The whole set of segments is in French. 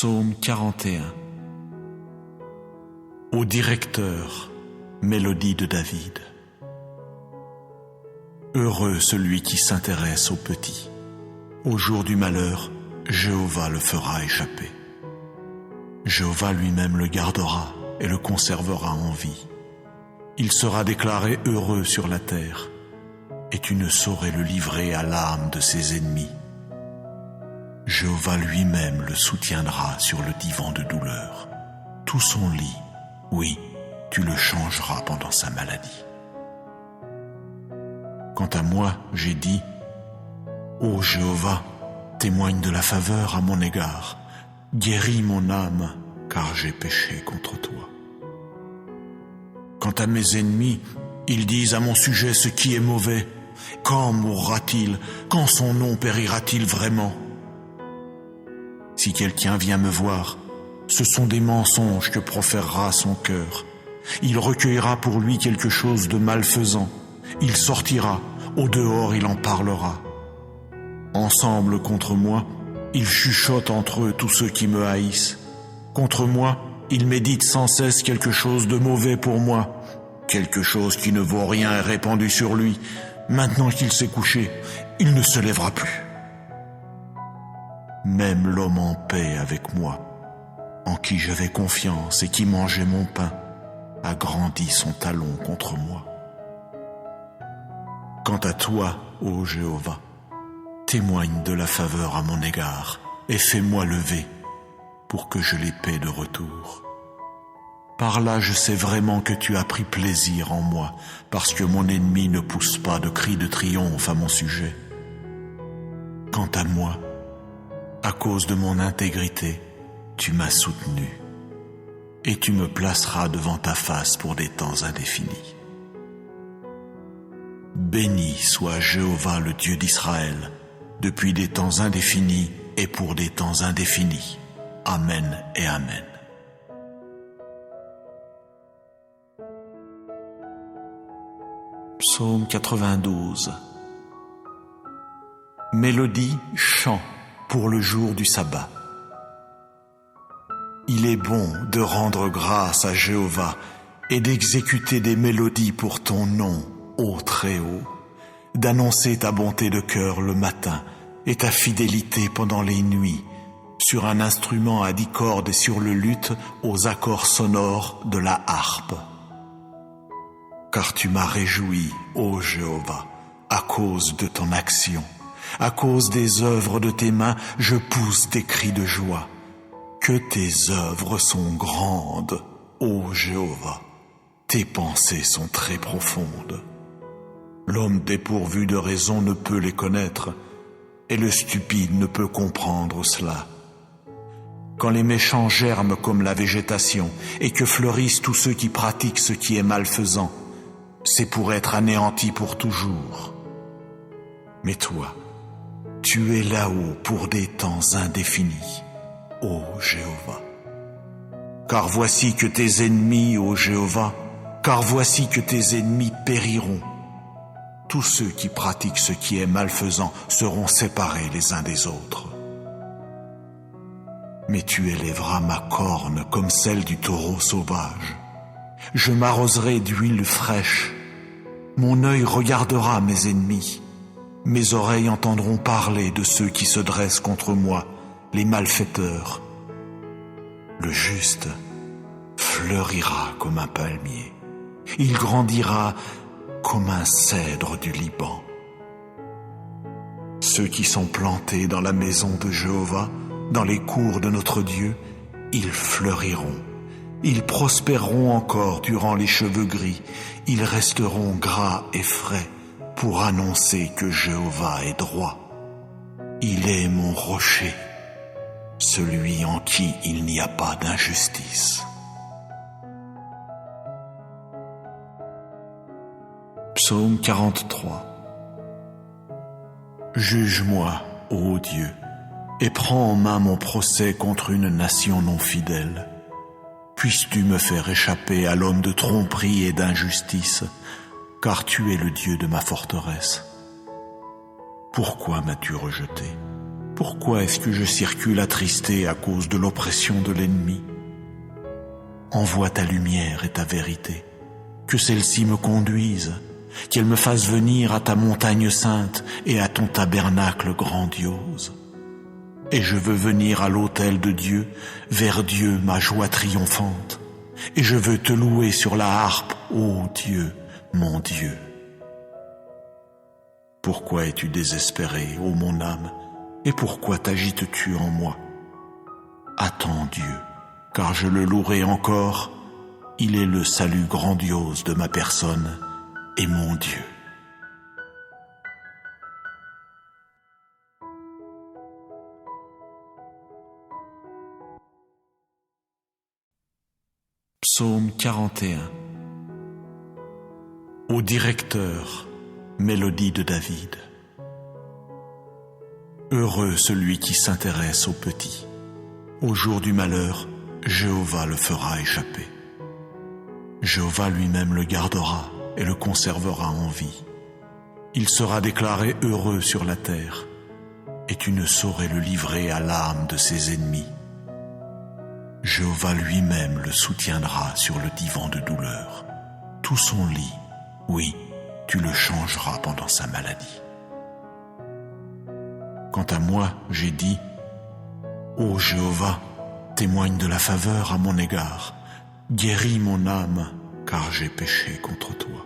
Psaume 41. Au directeur, mélodie de David. Heureux celui qui s'intéresse aux petits. Au jour du malheur, Jéhovah le fera échapper. Jéhovah lui-même le gardera et le conservera en vie. Il sera déclaré heureux sur la terre, et tu ne saurais le livrer à l'âme de ses ennemis. Jéhovah lui-même le soutiendra sur le divan de douleur. Tout son lit, oui, tu le changeras pendant sa maladie. Quant à moi, j'ai dit, ô Jéhovah, témoigne de la faveur à mon égard, guéris mon âme, car j'ai péché contre toi. Quant à mes ennemis, ils disent à mon sujet ce qui est mauvais. Quand mourra-t-il? Quand son nom périra-t-il vraiment? Si quelqu'un vient me voir, ce sont des mensonges que proférera son cœur. Il recueillera pour lui quelque chose de malfaisant. Il sortira, au dehors il en parlera. Ensemble contre moi, ils chuchotent entre eux tous ceux qui me haïssent. Contre moi, ils méditent sans cesse quelque chose de mauvais pour moi. Quelque chose qui ne vaut rien est répandu sur lui. Maintenant qu'il s'est couché, il ne se lèvera plus. Même l'homme en paix avec moi, en qui j'avais confiance et qui mangeait mon pain, a grandi son talon contre moi. Quant à toi, ô Jéhovah, témoigne de la faveur à mon égard et fais-moi lever pour que je les paie de retour. Par là, je sais vraiment que tu as pris plaisir en moi, parce que mon ennemi ne pousse pas de cris de triomphe à mon sujet. Quant à moi, à cause de mon intégrité, tu m'as soutenu, et tu me placeras devant ta face pour des temps indéfinis. Béni soit Jéhovah le Dieu d'Israël, depuis des temps indéfinis et pour des temps indéfinis. Amen et Amen. Psaume 92. Mélodie, chant pour le jour du sabbat. Il est bon de rendre grâce à Jéhovah et d'exécuter des mélodies pour ton nom, ô Très-Haut, d'annoncer ta bonté de cœur le matin et ta fidélité pendant les nuits, sur un instrument à 10 cordes et sur le luth aux accords sonores de la harpe. Car tu m'as réjoui, ô Jéhovah, à cause de ton action. À cause des œuvres de tes mains, je pousse des cris de joie. Que tes œuvres sont grandes, ô Jéhovah. Tes pensées sont très profondes. L'homme dépourvu de raison ne peut les connaître, et le stupide ne peut comprendre cela. Quand les méchants germent comme la végétation, et que fleurissent tous ceux qui pratiquent ce qui est malfaisant, c'est pour être anéanti pour toujours. Mais toi, tu es là-haut pour des temps indéfinis, ô Jéhovah. Car voici que tes ennemis, ô Jéhovah, car voici que tes ennemis périront. Tous ceux qui pratiquent ce qui est malfaisant seront séparés les uns des autres. Mais tu élèveras ma corne comme celle du taureau sauvage. Je m'arroserai d'huile fraîche. Mon œil regardera mes ennemis. Mes oreilles entendront parler de ceux qui se dressent contre moi, les malfaiteurs. Le juste fleurira comme un palmier. Il grandira comme un cèdre du Liban. Ceux qui sont plantés dans la maison de Jéhovah, dans les cours de notre Dieu, ils fleuriront. Ils prospéreront encore durant les cheveux gris. Ils resteront gras et frais pour annoncer que Jéhovah est droit. Il est mon rocher, celui en qui il n'y a pas d'injustice. Psaume 43. Juge-moi, ô Dieu, et prends en main mon procès contre une nation non fidèle. Puisses-tu me faire échapper à l'homme de tromperie et d'injustice, car tu es le Dieu de ma forteresse. Pourquoi m'as-tu rejeté? Pourquoi est-ce que je circule attristé à cause de l'oppression de l'ennemi? Envoie ta lumière et ta vérité, que celle-ci me conduise, qu'elle me fasse venir à ta montagne sainte et à ton tabernacle grandiose. Et je veux venir à l'autel de Dieu, vers Dieu ma joie triomphante, et je veux te louer sur la harpe, ô Dieu, mon Dieu. Pourquoi es-tu désespéré, ô mon âme, et pourquoi t'agites-tu en moi? Attends Dieu, car je le louerai encore, il est le salut grandiose de ma personne et mon Dieu. Psaume 41. Au directeur, mélodie de David. Heureux celui qui s'intéresse aux petits. Au jour du malheur, Jéhovah le fera échapper. Jéhovah lui-même le gardera et le conservera en vie. Il sera déclaré heureux sur la terre, et tu ne saurais le livrer à l'âme de ses ennemis. Jéhovah lui-même le soutiendra sur le divan de douleur. Tout son lit, oui, tu le changeras pendant sa maladie. Quant à moi, j'ai dit, ô Jéhovah, témoigne de la faveur à mon égard, guéris mon âme, car j'ai péché contre toi.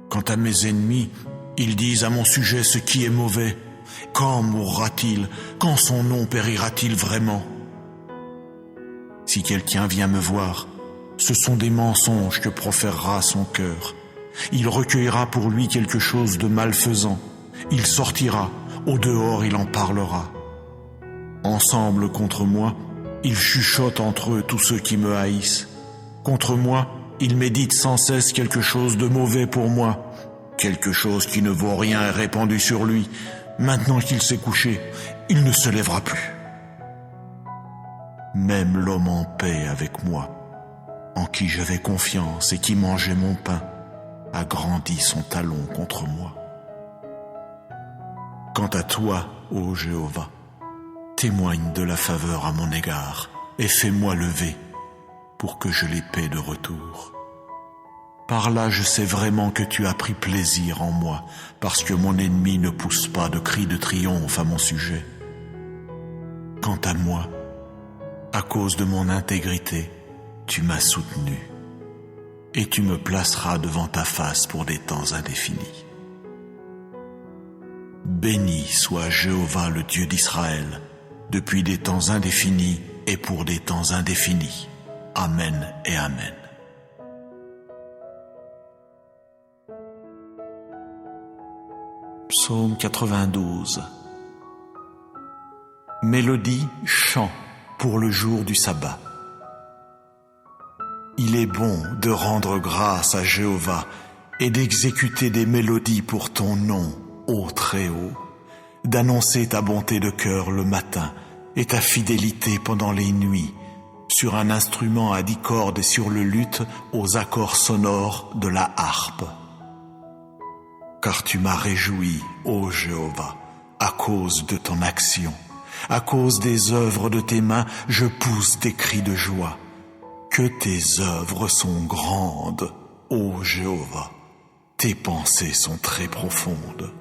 Quant à mes ennemis, ils disent à mon sujet ce qui est mauvais. Quand mourra-t-il? Quand son nom périra-t-il vraiment? Si quelqu'un vient me voir, ce sont des mensonges que proférera son cœur. Il recueillera pour lui quelque chose de malfaisant. Il sortira, au dehors il en parlera. Ensemble contre moi, ils chuchotent entre eux tous ceux qui me haïssent. Contre moi, ils méditent sans cesse quelque chose de mauvais pour moi. Quelque chose qui ne vaut rien est répandu sur lui. Maintenant qu'il s'est couché, il ne se lèvera plus. Même l'homme en paix avec moi, en qui j'avais confiance et qui mangeait mon pain, a grandi son talon contre moi. Quant à toi, ô Jéhovah, témoigne de la faveur à mon égard et fais-moi lever pour que je les paie de retour. Par là, je sais vraiment que tu as pris plaisir en moi, parce que mon ennemi ne pousse pas de cris de triomphe à mon sujet. Quant à moi, à cause de mon intégrité, tu m'as soutenu, et tu me placeras devant ta face pour des temps indéfinis. Béni soit Jéhovah le Dieu d'Israël, depuis des temps indéfinis et pour des temps indéfinis. Amen et Amen. Psaume 92. Mélodie, chant pour le jour du sabbat. Il est bon de rendre grâce à Jéhovah et d'exécuter des mélodies pour ton nom, ô Très-Haut, d'annoncer ta bonté de cœur le matin et ta fidélité pendant les nuits, sur un instrument à 10 cordes et sur le luth aux accords sonores de la harpe. Car tu m'as réjoui, ô Jéhovah, à cause de ton action. À cause des œuvres de tes mains, je pousse des cris de joie. Que tes œuvres sont grandes, ô Jéhovah. Tes pensées sont très profondes.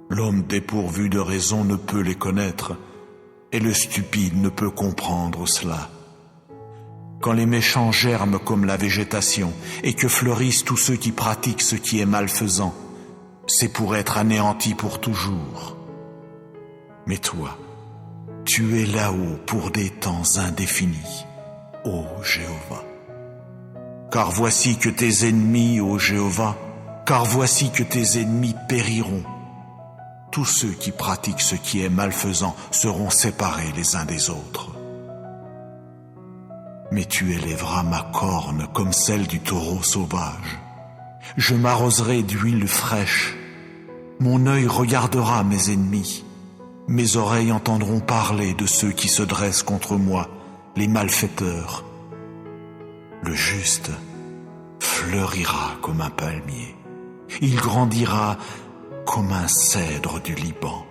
L'homme dépourvu de raison ne peut les connaître, et le stupide ne peut comprendre cela. Quand les méchants germent comme la végétation, et que fleurissent tous ceux qui pratiquent ce qui est malfaisant, c'est pour être anéantis pour toujours. Mais toi, tu es là-haut pour des temps indéfinis, ô Jéhovah. Car voici que tes ennemis, ô Jéhovah, car voici que tes ennemis périront. Tous ceux qui pratiquent ce qui est malfaisant seront séparés les uns des autres. Mais tu élèveras ma corne comme celle du taureau sauvage. Je m'arroserai d'huile fraîche. Mon œil regardera mes ennemis. Mes oreilles entendront parler de ceux qui se dressent contre moi, les malfaiteurs. Le juste fleurira comme un palmier. Il grandira comme un cèdre du Liban.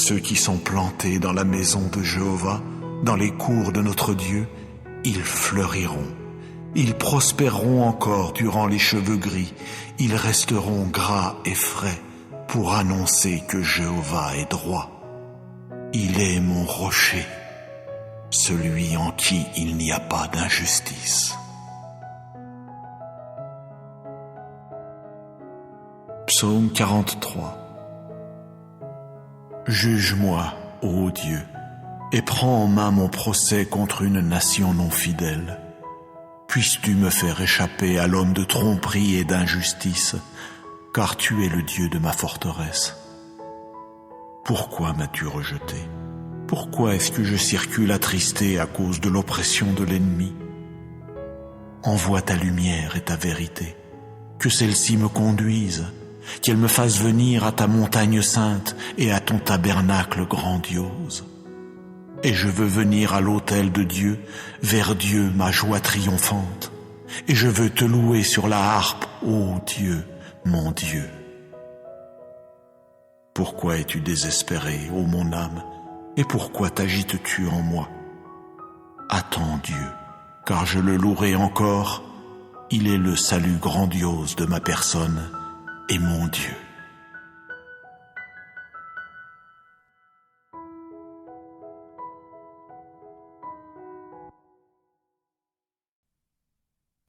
Ceux qui sont plantés dans la maison de Jéhovah, dans les cours de notre Dieu, ils fleuriront. Ils prospéreront encore durant les cheveux gris. Ils resteront gras et frais pour annoncer que Jéhovah est droit. Il est mon rocher, celui en qui il n'y a pas d'injustice. Psaume 43. Juge-moi, ô Dieu, et prends en main mon procès contre une nation non fidèle. Puisses-tu me faire échapper à l'homme de tromperie et d'injustice, car tu es le Dieu de ma forteresse. Pourquoi m'as-tu rejeté? Pourquoi est-ce que je circule attristé à cause de l'oppression de l'ennemi? Envoie ta lumière et ta vérité, que celle-ci me conduise, qu'elle me fasse venir à ta montagne sainte et à ton tabernacle grandiose. Et je veux venir à l'autel de Dieu, vers Dieu ma joie triomphante. Et je veux te louer sur la harpe, ô Dieu, mon Dieu. Pourquoi es-tu désespéré, ô mon âme, et pourquoi t'agites-tu en moi? Attends Dieu, car je le louerai encore. Il est le salut grandiose de ma personne et mon Dieu.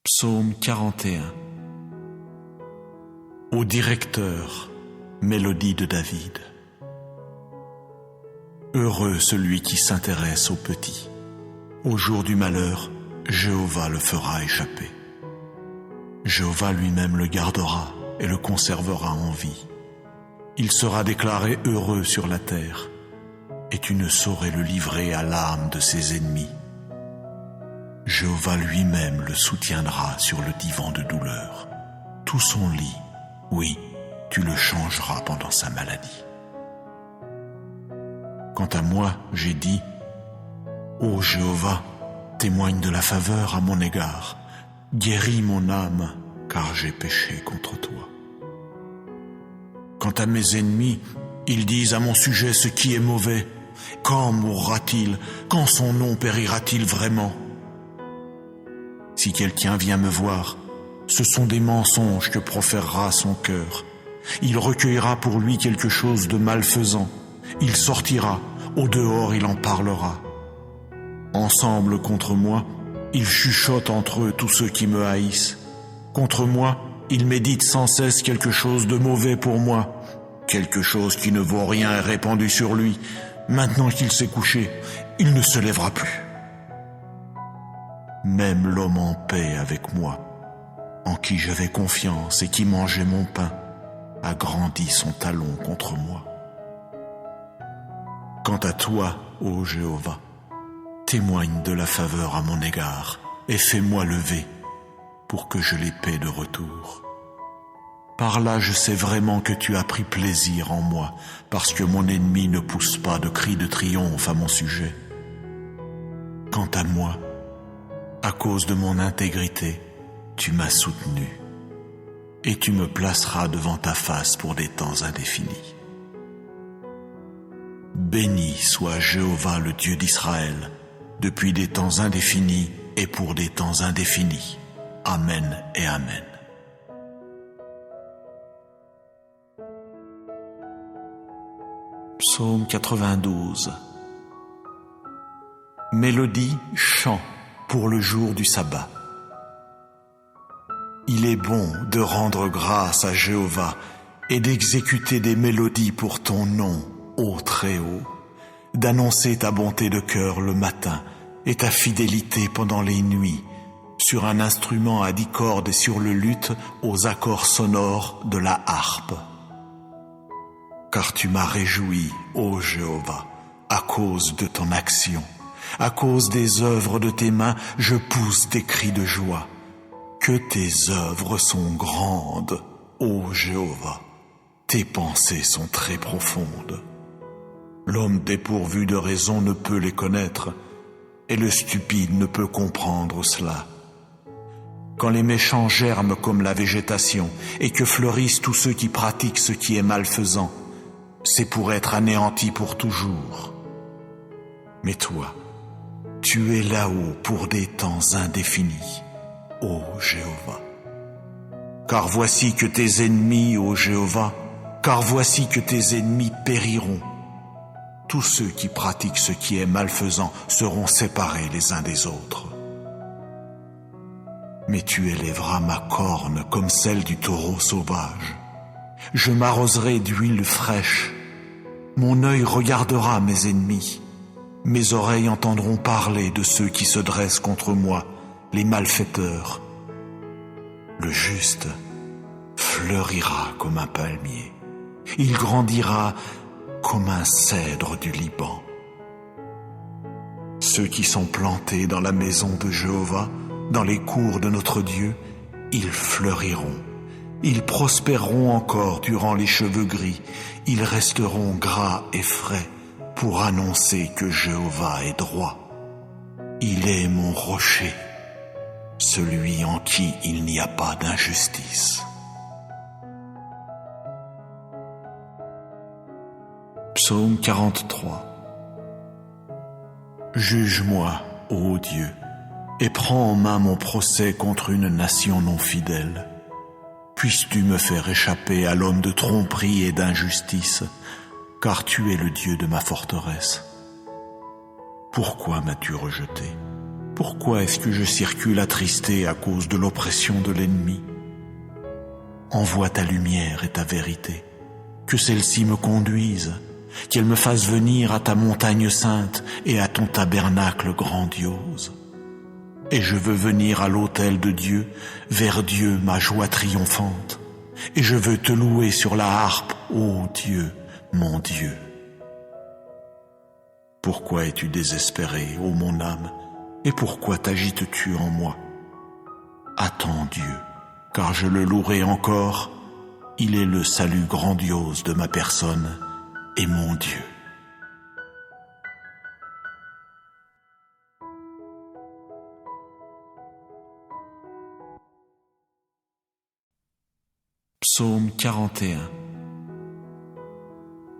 Psaume 41. Au directeur, mélodie de David. Heureux celui qui s'intéresse aux petits. Au jour du malheur, Jéhovah le fera échapper. Jéhovah lui-même le gardera et le conservera en vie. Il sera déclaré heureux sur la terre, et tu ne saurais le livrer à l'âme de ses ennemis. Jéhovah lui-même le soutiendra sur le divan de douleur. Tout son lit, oui, tu le changeras pendant sa maladie. Quant à moi, j'ai dit, ô Jéhovah, témoigne de la faveur à mon égard, guéris mon âme, car j'ai péché contre toi. Quant à mes ennemis, ils disent à mon sujet ce qui est mauvais. Quand mourra-t-il? Quand son nom périra-t-il vraiment? Si quelqu'un vient me voir, ce sont des mensonges que proférera son cœur. Il recueillera pour lui quelque chose de malfaisant. Il sortira, au dehors il en parlera. Ensemble contre moi, ils chuchotent entre eux tous ceux qui me haïssent. Contre moi, ils méditent sans cesse quelque chose de mauvais pour moi. Quelque chose qui ne vaut rien est répandu sur lui. Maintenant qu'il s'est couché, il ne se lèvera plus. Même l'homme en paix avec moi, en qui j'avais confiance et qui mangeait mon pain, a grandi son talon contre moi. Quant à toi, ô Jéhovah, témoigne de la faveur à mon égard et fais-moi lever pour que je les paie de retour. Par là, je sais vraiment que tu as pris plaisir en moi, parce que mon ennemi ne pousse pas de cris de triomphe à mon sujet. Quant à moi, à cause de mon intégrité, tu m'as soutenu, et tu me placeras devant ta face pour des temps indéfinis. Béni soit Jéhovah le Dieu d'Israël, depuis des temps indéfinis et pour des temps indéfinis. Amen et Amen. Psaume 92. Mélodie, chant pour le jour du sabbat. Il est bon de rendre grâce à Jéhovah et d'exécuter des mélodies pour ton nom, ô Très-Haut, d'annoncer ta bonté de cœur le matin et ta fidélité pendant les nuits, sur un instrument à 10 cordes et sur le luth aux accords sonores de la harpe. Car tu m'as réjoui, ô Jéhovah, à cause de ton action. À cause des œuvres de tes mains, je pousse des cris de joie. Que tes œuvres sont grandes, ô Jéhovah. Tes pensées sont très profondes. L'homme dépourvu de raison ne peut les connaître, et le stupide ne peut comprendre cela. Quand les méchants germent comme la végétation, et que fleurissent tous ceux qui pratiquent ce qui est malfaisant, c'est pour être anéanti pour toujours. Mais toi, tu es là-haut pour des temps indéfinis, ô Jéhovah. Car voici que tes ennemis, ô Jéhovah, car voici que tes ennemis périront. Tous ceux qui pratiquent ce qui est malfaisant seront séparés les uns des autres. Mais tu élèveras ma corne comme celle du taureau sauvage. Je m'arroserai d'huile fraîche. Mon œil regardera mes ennemis. Mes oreilles entendront parler de ceux qui se dressent contre moi, les malfaiteurs. Le juste fleurira comme un palmier. Il grandira comme un cèdre du Liban. Ceux qui sont plantés dans la maison de Jéhovah, dans les cours de notre Dieu, ils fleuriront. Ils prospéreront encore durant les cheveux gris. Ils resteront gras et frais pour annoncer que Jéhovah est droit. Il est mon rocher, celui en qui il n'y a pas d'injustice. Psaume 43. Juge-moi, ô Dieu, et prends en main mon procès contre une nation non fidèle. Puisses-tu me faire échapper à l'homme de tromperie et d'injustice, car tu es le Dieu de ma forteresse. Pourquoi m'as-tu rejeté? Pourquoi est-ce que je circule attristé à cause de l'oppression de l'ennemi? Envoie ta lumière et ta vérité, que celle-ci me conduise, qu'elle me fasse venir à ta montagne sainte et à ton tabernacle grandiose. Et je veux venir à l'autel de Dieu, vers Dieu ma joie triomphante. Et je veux te louer sur la harpe, ô Dieu, mon Dieu. Pourquoi es-tu désespéré, ô mon âme, et pourquoi t'agites-tu en moi? Attends Dieu, car je le louerai encore. Il est le salut grandiose de ma personne et mon Dieu. Psaume 41.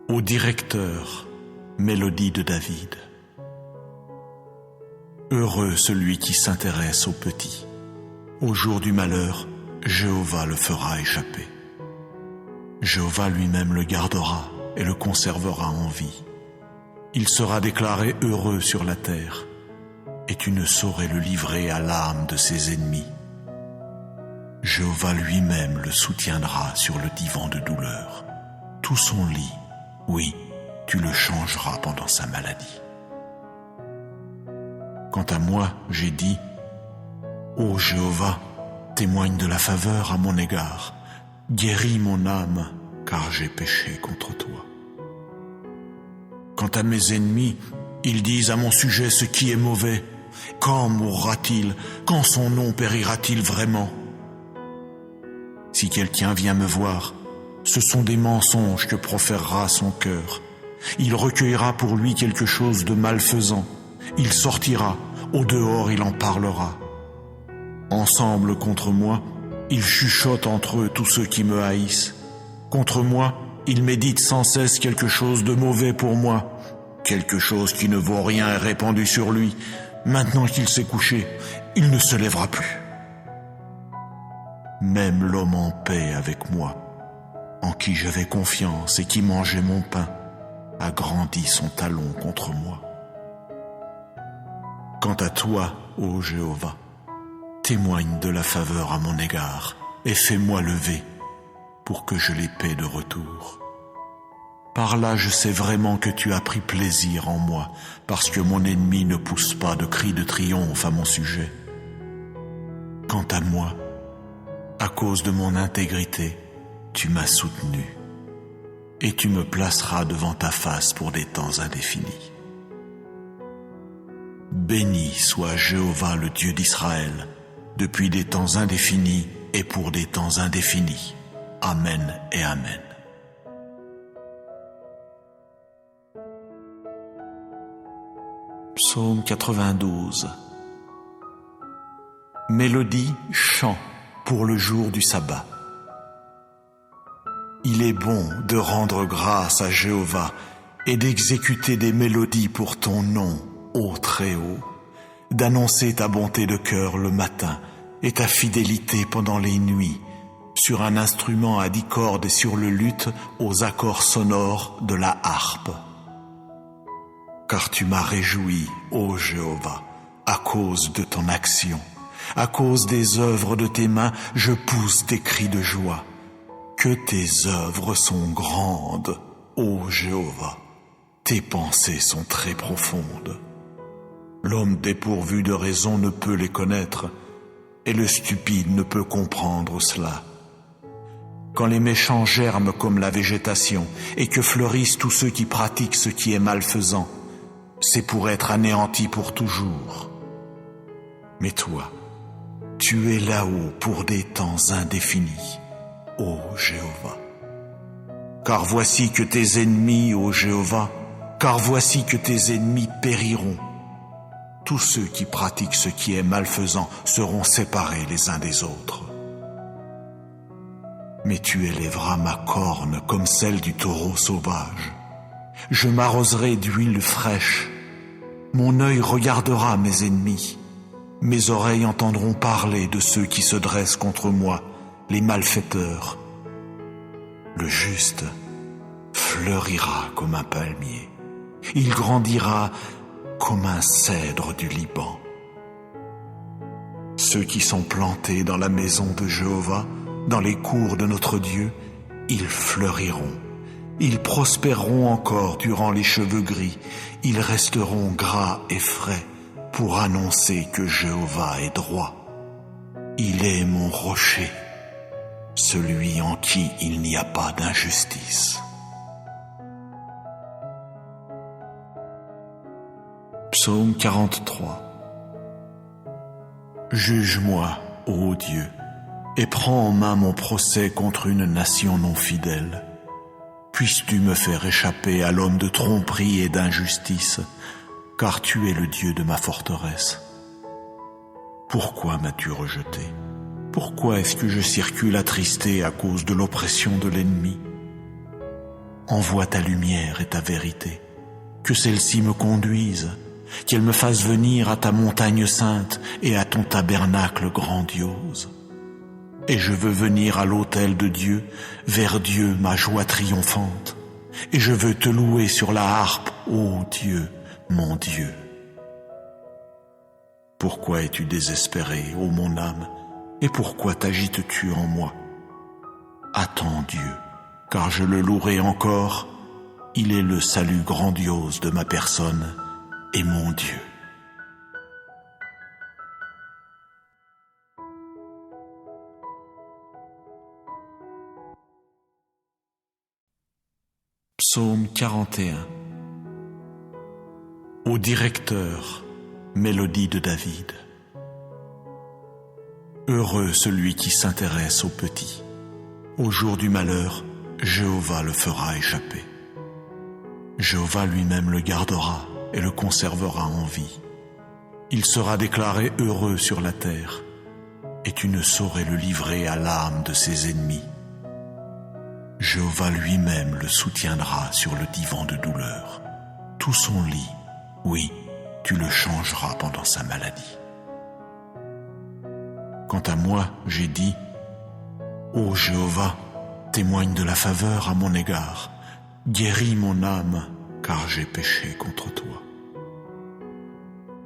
Au directeur, mélodie de David. Heureux celui qui s'intéresse aux petits. Au jour du malheur, Jéhovah le fera échapper. Jéhovah lui-même le gardera et le conservera en vie. Il sera déclaré heureux sur la terre, et tu ne saurais le livrer à l'âme de ses ennemis. Jéhovah lui-même le soutiendra sur le divan de douleur. Tout son lit, oui, tu le changeras pendant sa maladie. Quant à moi, j'ai dit, ô Jéhovah, témoigne de la faveur à mon égard, guéris mon âme, car j'ai péché contre toi. Quant à mes ennemis, ils disent à mon sujet ce qui est mauvais. Quand mourra-t-il? Quand son nom périra-t-il vraiment? Si quelqu'un vient me voir, ce sont des mensonges que proférera son cœur. Il recueillera pour lui quelque chose de malfaisant. Il sortira, au dehors il en parlera. Ensemble contre moi, ils chuchotent entre eux tous ceux qui me haïssent. Contre moi, ils méditent sans cesse quelque chose de mauvais pour moi. Quelque chose qui ne vaut rien est répandu sur lui. Maintenant qu'il s'est couché, il ne se lèvera plus. Même l'homme en paix avec moi, en qui j'avais confiance et qui mangeait mon pain, a grandi son talon contre moi. Quant à toi, ô Jéhovah, témoigne de la faveur à mon égard et fais-moi lever pour que je les paie de retour. Par là, je sais vraiment que tu as pris plaisir en moi, parce que mon ennemi ne pousse pas de cris de triomphe à mon sujet. Quant à moi, à cause de mon intégrité, tu m'as soutenu, et tu me placeras devant ta face pour des temps indéfinis. Béni soit Jéhovah le Dieu d'Israël, depuis des temps indéfinis et pour des temps indéfinis. Amen et Amen. Psaume 92. Mélodie, chant pour le jour du sabbat. Il est bon de rendre grâce à Jéhovah et d'exécuter des mélodies pour ton nom, ô Très-Haut, d'annoncer ta bonté de cœur le matin et ta fidélité pendant les nuits, sur un instrument à 10 cordes et sur le luth aux accords sonores de la harpe. Car tu m'as réjoui, ô Jéhovah, à cause de ton action. À cause des œuvres de tes mains, je pousse des cris de joie. Que tes œuvres sont grandes, ô Jéhovah. Tes pensées sont très profondes. L'homme dépourvu de raison ne peut les connaître, et le stupide ne peut comprendre cela. Quand les méchants germent comme la végétation, et que fleurissent tous ceux qui pratiquent ce qui est malfaisant, c'est pour être anéantis pour toujours. Mais toi, tu es là-haut pour des temps indéfinis, ô Jéhovah. Car voici que tes ennemis, ô Jéhovah, car voici que tes ennemis périront. Tous ceux qui pratiquent ce qui est malfaisant seront séparés les uns des autres. Mais tu élèveras ma corne comme celle du taureau sauvage. Je m'arroserai d'huile fraîche. Mon œil regardera mes ennemis. Mes oreilles entendront parler de ceux qui se dressent contre moi, les malfaiteurs. Le juste fleurira comme un palmier. Il grandira comme un cèdre du Liban. Ceux qui sont plantés dans la maison de Jéhovah, dans les cours de notre Dieu, ils fleuriront. Ils prospéreront encore durant les cheveux gris. Ils resteront gras et frais pour annoncer que Jéhovah est droit. Il est mon rocher, celui en qui il n'y a pas d'injustice. Psaume 43. Juge-moi, ô Dieu, et prends en main mon procès contre une nation non fidèle. Puisses-tu me faire échapper à l'homme de tromperie et d'injustice, car tu es le Dieu de ma forteresse. Pourquoi m'as-tu rejeté? Pourquoi est-ce que je circule attristé à cause de l'oppression de l'ennemi? Envoie ta lumière et ta vérité, que celle-ci me conduise, qu'elle me fasse venir à ta montagne sainte et à ton tabernacle grandiose. Et je veux venir à l'autel de Dieu, vers Dieu ma joie triomphante, et je veux te louer sur la harpe, ô Dieu, mon Dieu. Pourquoi es-tu désespéré, ô mon âme, et pourquoi t'agites-tu en moi? Attends Dieu, car je le louerai encore, il est le salut grandiose de ma personne et mon Dieu. Psaume 41. Au directeur, mélodie de David. Heureux celui qui s'intéresse aux petits. Au jour du malheur, Jéhovah le fera échapper. Jéhovah lui-même le gardera et le conservera en vie. Il sera déclaré heureux sur la terre, et tu ne saurais le livrer à l'âme de ses ennemis. Jéhovah lui-même le soutiendra sur le divan de douleur. Tout son lit, oui, tu le changeras pendant sa maladie. Quant à moi, j'ai dit, ô Jéhovah, témoigne de la faveur à mon égard, guéris mon âme, car j'ai péché contre toi.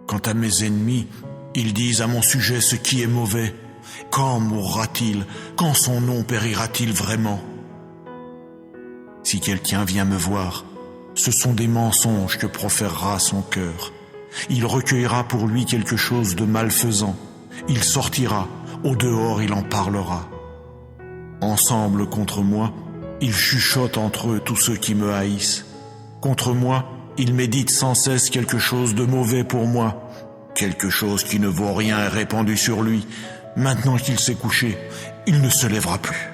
Quant à mes ennemis, ils disent à mon sujet ce qui est mauvais. Quand mourra-t-il? Quand son nom périra-t-il vraiment? Si quelqu'un vient me voir, ce sont des mensonges que proférera son cœur. Il recueillera pour lui quelque chose de malfaisant. Il sortira, au dehors il en parlera. Ensemble contre moi, ils chuchotent entre eux tous ceux qui me haïssent. Contre moi, ils méditent sans cesse quelque chose de mauvais pour moi. Quelque chose qui ne vaut rien est répandu sur lui. Maintenant qu'il s'est couché, il ne se lèvera plus.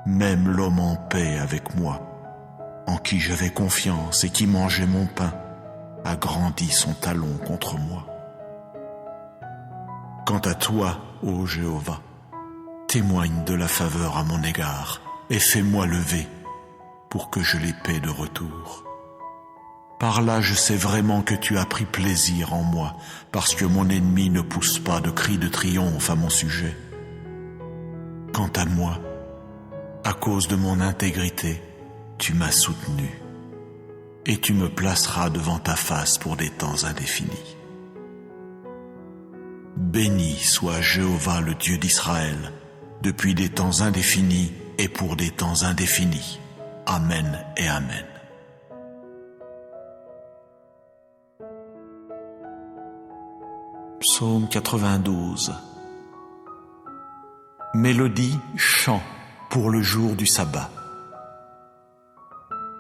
Même l'homme en paix avec moi, en qui j'avais confiance et qui mangeait mon pain, a grandi son talon contre moi. Quant à toi, ô Jéhovah, témoigne de la faveur à mon égard, et fais-moi lever pour que je les paie de retour. Par là, je sais vraiment que tu as pris plaisir en moi, parce que mon ennemi ne pousse pas de cris de triomphe à mon sujet. Quant à moi, à cause de mon intégrité, tu m'as soutenu, et tu me placeras devant ta face pour des temps indéfinis. Béni soit Jéhovah le Dieu d'Israël, depuis des temps indéfinis et pour des temps indéfinis. Amen et Amen. Psaume 92. Mélodie, chant pour le jour du sabbat.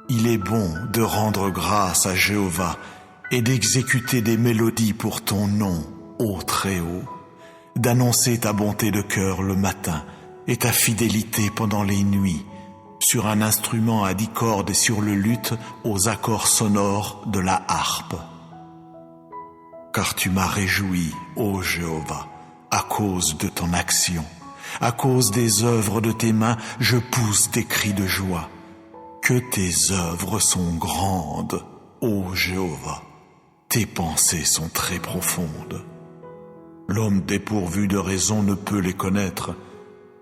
Il est bon de rendre grâce à Jéhovah et d'exécuter des mélodies pour ton nom, ô Très-Haut, d'annoncer ta bonté de cœur le matin et ta fidélité pendant les nuits, sur un instrument à 10 cordes et sur le luth aux accords sonores de la harpe. Car tu m'as réjoui, ô Jéhovah, à cause de ton action. À cause des œuvres de tes mains, je pousse des cris de joie. Que tes œuvres sont grandes, ô Jéhovah. Tes pensées sont très profondes. L'homme dépourvu de raison ne peut les connaître,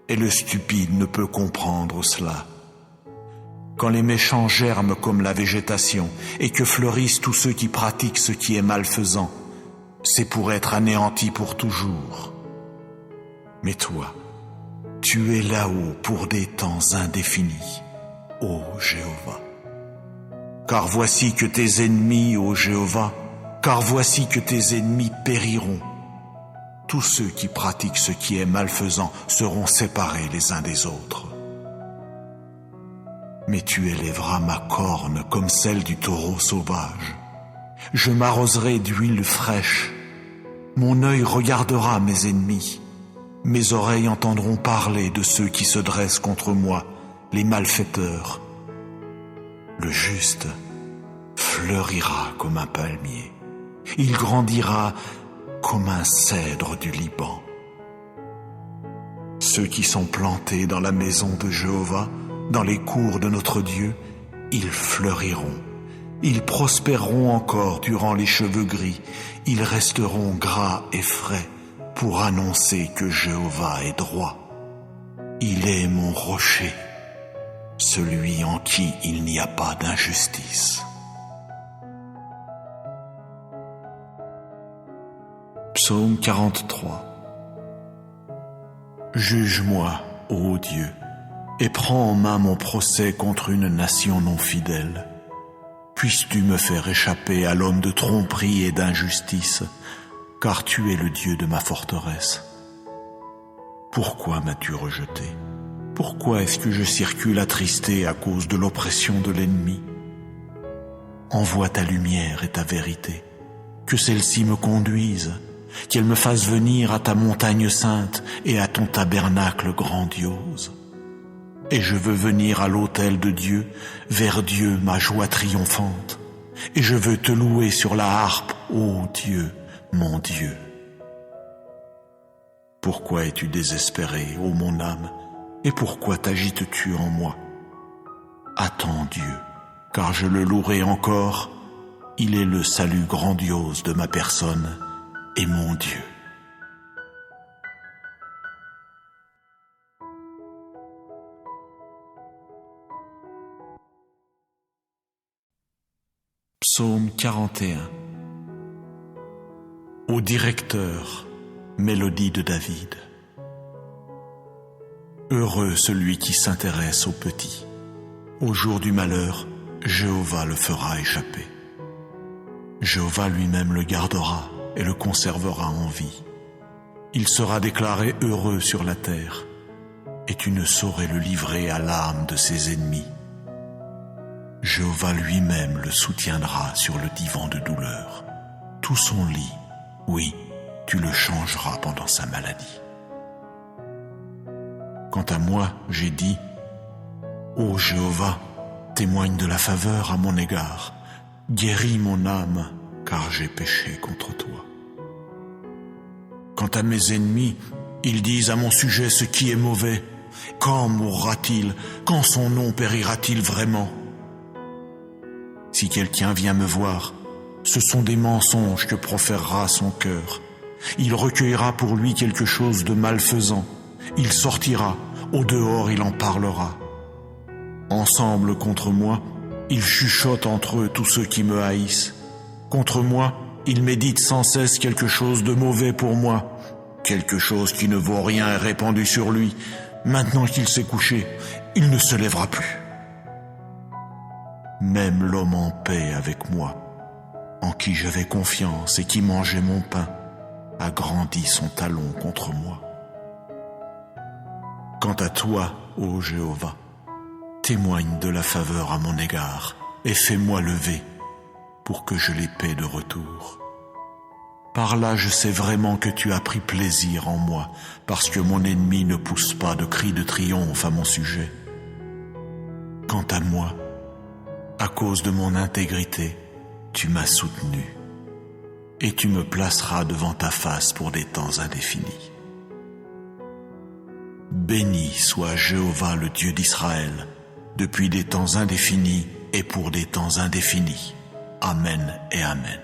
et le stupide ne peut comprendre cela. Quand les méchants germent comme la végétation, et que fleurissent tous ceux qui pratiquent ce qui est malfaisant, c'est pour être anéantis pour toujours. Mais toi, tu es là-haut pour des temps indéfinis, ô Jéhovah. Car voici que tes ennemis, ô Jéhovah, car voici que tes ennemis périront. Tous ceux qui pratiquent ce qui est malfaisant seront séparés les uns des autres. Mais tu élèveras ma corne comme celle du taureau sauvage. Je m'arroserai d'huile fraîche. Mon œil regardera mes ennemis. Mes oreilles entendront parler de ceux qui se dressent contre moi, les malfaiteurs. Le juste fleurira comme un palmier. Il grandira comme un cèdre du Liban. Ceux qui sont plantés dans la maison de Jéhovah, dans les cours de notre Dieu, ils fleuriront. Ils prospéreront encore durant les cheveux gris. Ils resteront gras et frais pour annoncer que Jéhovah est droit. Il est mon rocher, celui en qui il n'y a pas d'injustice. Psaume 43. Juge-moi, ô Dieu, et prends en main mon procès contre une nation non fidèle. Puisses-tu me faire échapper à l'homme de tromperie et d'injustice, car tu es le Dieu de ma forteresse. Pourquoi m'as-tu rejeté? Pourquoi est-ce que je circule attristé à cause de l'oppression de l'ennemi? Envoie ta lumière et ta vérité, que celle-ci me conduise, qu'elle me fasse venir à ta montagne sainte et à ton tabernacle grandiose. Et je veux venir à l'autel de Dieu, vers Dieu ma joie triomphante. Et je veux te louer sur la harpe, ô Dieu, mon Dieu. Pourquoi es-tu désespéré, ô mon âme, et pourquoi t'agites-tu en moi? Attends Dieu, car je le louerai encore. Il est le salut grandiose de ma personne et mon Dieu. Psaume 41. Au directeur, mélodie de David. Heureux celui qui s'intéresse aux petits. Au jour du malheur, Jéhovah le fera échapper. Jéhovah lui-même le gardera et le conservera en vie. Il sera déclaré heureux sur la terre, et tu ne saurais le livrer à l'âme de ses ennemis. Jéhovah lui-même le soutiendra sur le divan de douleur. Tout son lit, oui, tu le changeras pendant sa maladie. Quant à moi, j'ai dit, ô Jéhovah, témoigne de la faveur à mon égard, guéris mon âme, car j'ai péché contre toi. Quant à mes ennemis, ils disent à mon sujet ce qui est mauvais, Quand mourra-t-il? Quand son nom périra-t-il vraiment? Si quelqu'un vient me voir, ce sont des mensonges que proférera son cœur. Il recueillera pour lui quelque chose de malfaisant. Il sortira, au dehors il en parlera. Ensemble contre moi, ils chuchotent entre eux tous ceux qui me haïssent. Contre moi, ils méditent sans cesse quelque chose de mauvais pour moi. Quelque chose qui ne vaut rien est répandu sur lui. Maintenant qu'il s'est couché, il ne se lèvera plus. Même l'homme en paix avec moi, en qui j'avais confiance et qui mangeait mon pain, a grandi son talon contre moi. Quant à toi, ô Jéhovah, témoigne de la faveur à mon égard et fais-moi lever pour que je les paie de retour. Par là, je sais vraiment que tu as pris plaisir en moi, parce que mon ennemi ne pousse pas de cris de triomphe à mon sujet. Quant à moi, à cause de mon intégrité, tu m'as soutenu, et tu me placeras devant ta face pour des temps indéfinis. Béni soit Jéhovah le Dieu d'Israël, depuis des temps indéfinis et pour des temps indéfinis. Amen et Amen.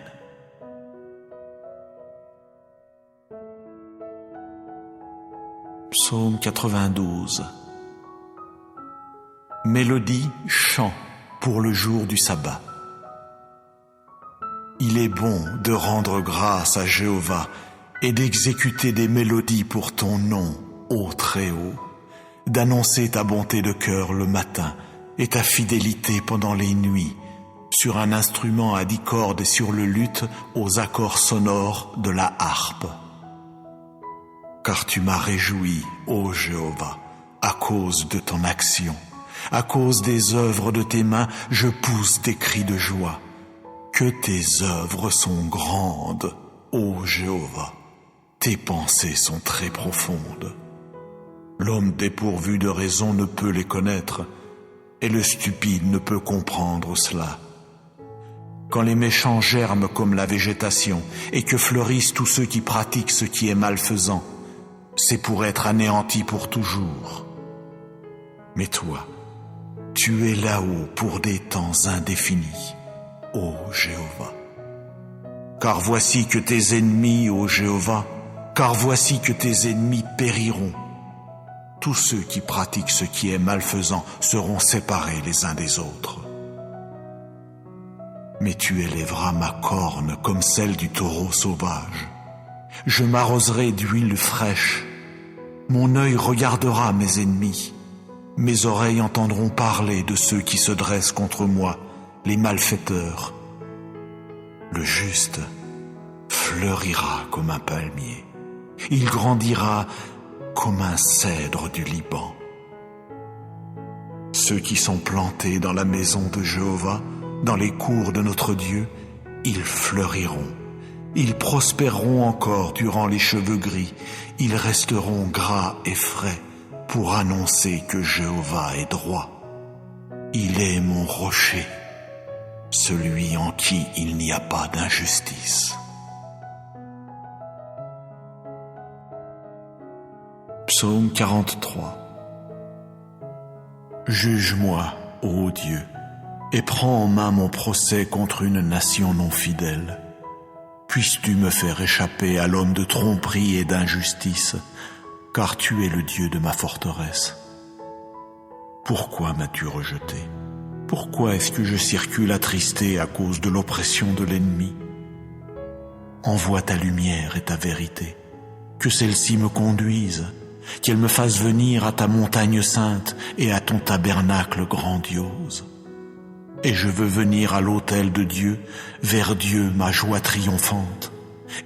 Psaume 92. Mélodie, chant pour le jour du sabbat. Il est bon de rendre grâce à Jéhovah et d'exécuter des mélodies pour ton nom, ô Très-Haut, d'annoncer ta bonté de cœur le matin et ta fidélité pendant les nuits, sur un instrument à 10 cordes et sur le luth aux accords sonores de la harpe. Car tu m'as réjoui, ô Jéhovah, à cause de ton action. À cause des œuvres de tes mains, je pousse des cris de joie. Que tes œuvres sont grandes, ô Jéhovah. Tes pensées sont très profondes. L'homme dépourvu de raison ne peut les connaître, et le stupide ne peut comprendre cela. Quand les méchants germent comme la végétation, et que fleurissent tous ceux qui pratiquent ce qui est malfaisant, c'est pour être anéantis pour toujours. Mais toi, tu es là-haut pour des temps indéfinis, ô Jéhovah. Car voici que tes ennemis, ô Jéhovah, car voici que tes ennemis périront. Tous ceux qui pratiquent ce qui est malfaisant seront séparés les uns des autres. Mais tu élèveras ma corne comme celle du taureau sauvage. Je m'arroserai d'huile fraîche. Mon œil regardera mes ennemis. Mes oreilles entendront parler de ceux qui se dressent contre moi, les malfaiteurs. Le juste fleurira comme un palmier. Il grandira comme un cèdre du Liban. Ceux qui sont plantés dans la maison de Jéhovah, dans les cours de notre Dieu, ils fleuriront. Ils prospéreront encore durant les cheveux gris. Ils resteront gras et frais pour annoncer que Jéhovah est droit. Il est mon rocher, celui en qui il n'y a pas d'injustice. Psaume 43. Juge-moi, ô Dieu, et prends en main mon procès contre une nation non fidèle. Puisses-tu me faire échapper à l'homme de tromperie et d'injustice, car tu es le Dieu de ma forteresse. Pourquoi m'as-tu rejeté? Pourquoi est-ce que je circule attristé à cause de l'oppression de l'ennemi? Envoie ta lumière et ta vérité, que celle-ci me conduise, qu'elle me fasse venir à ta montagne sainte et à ton tabernacle grandiose. Et je veux venir à l'autel de Dieu, vers Dieu ma joie triomphante.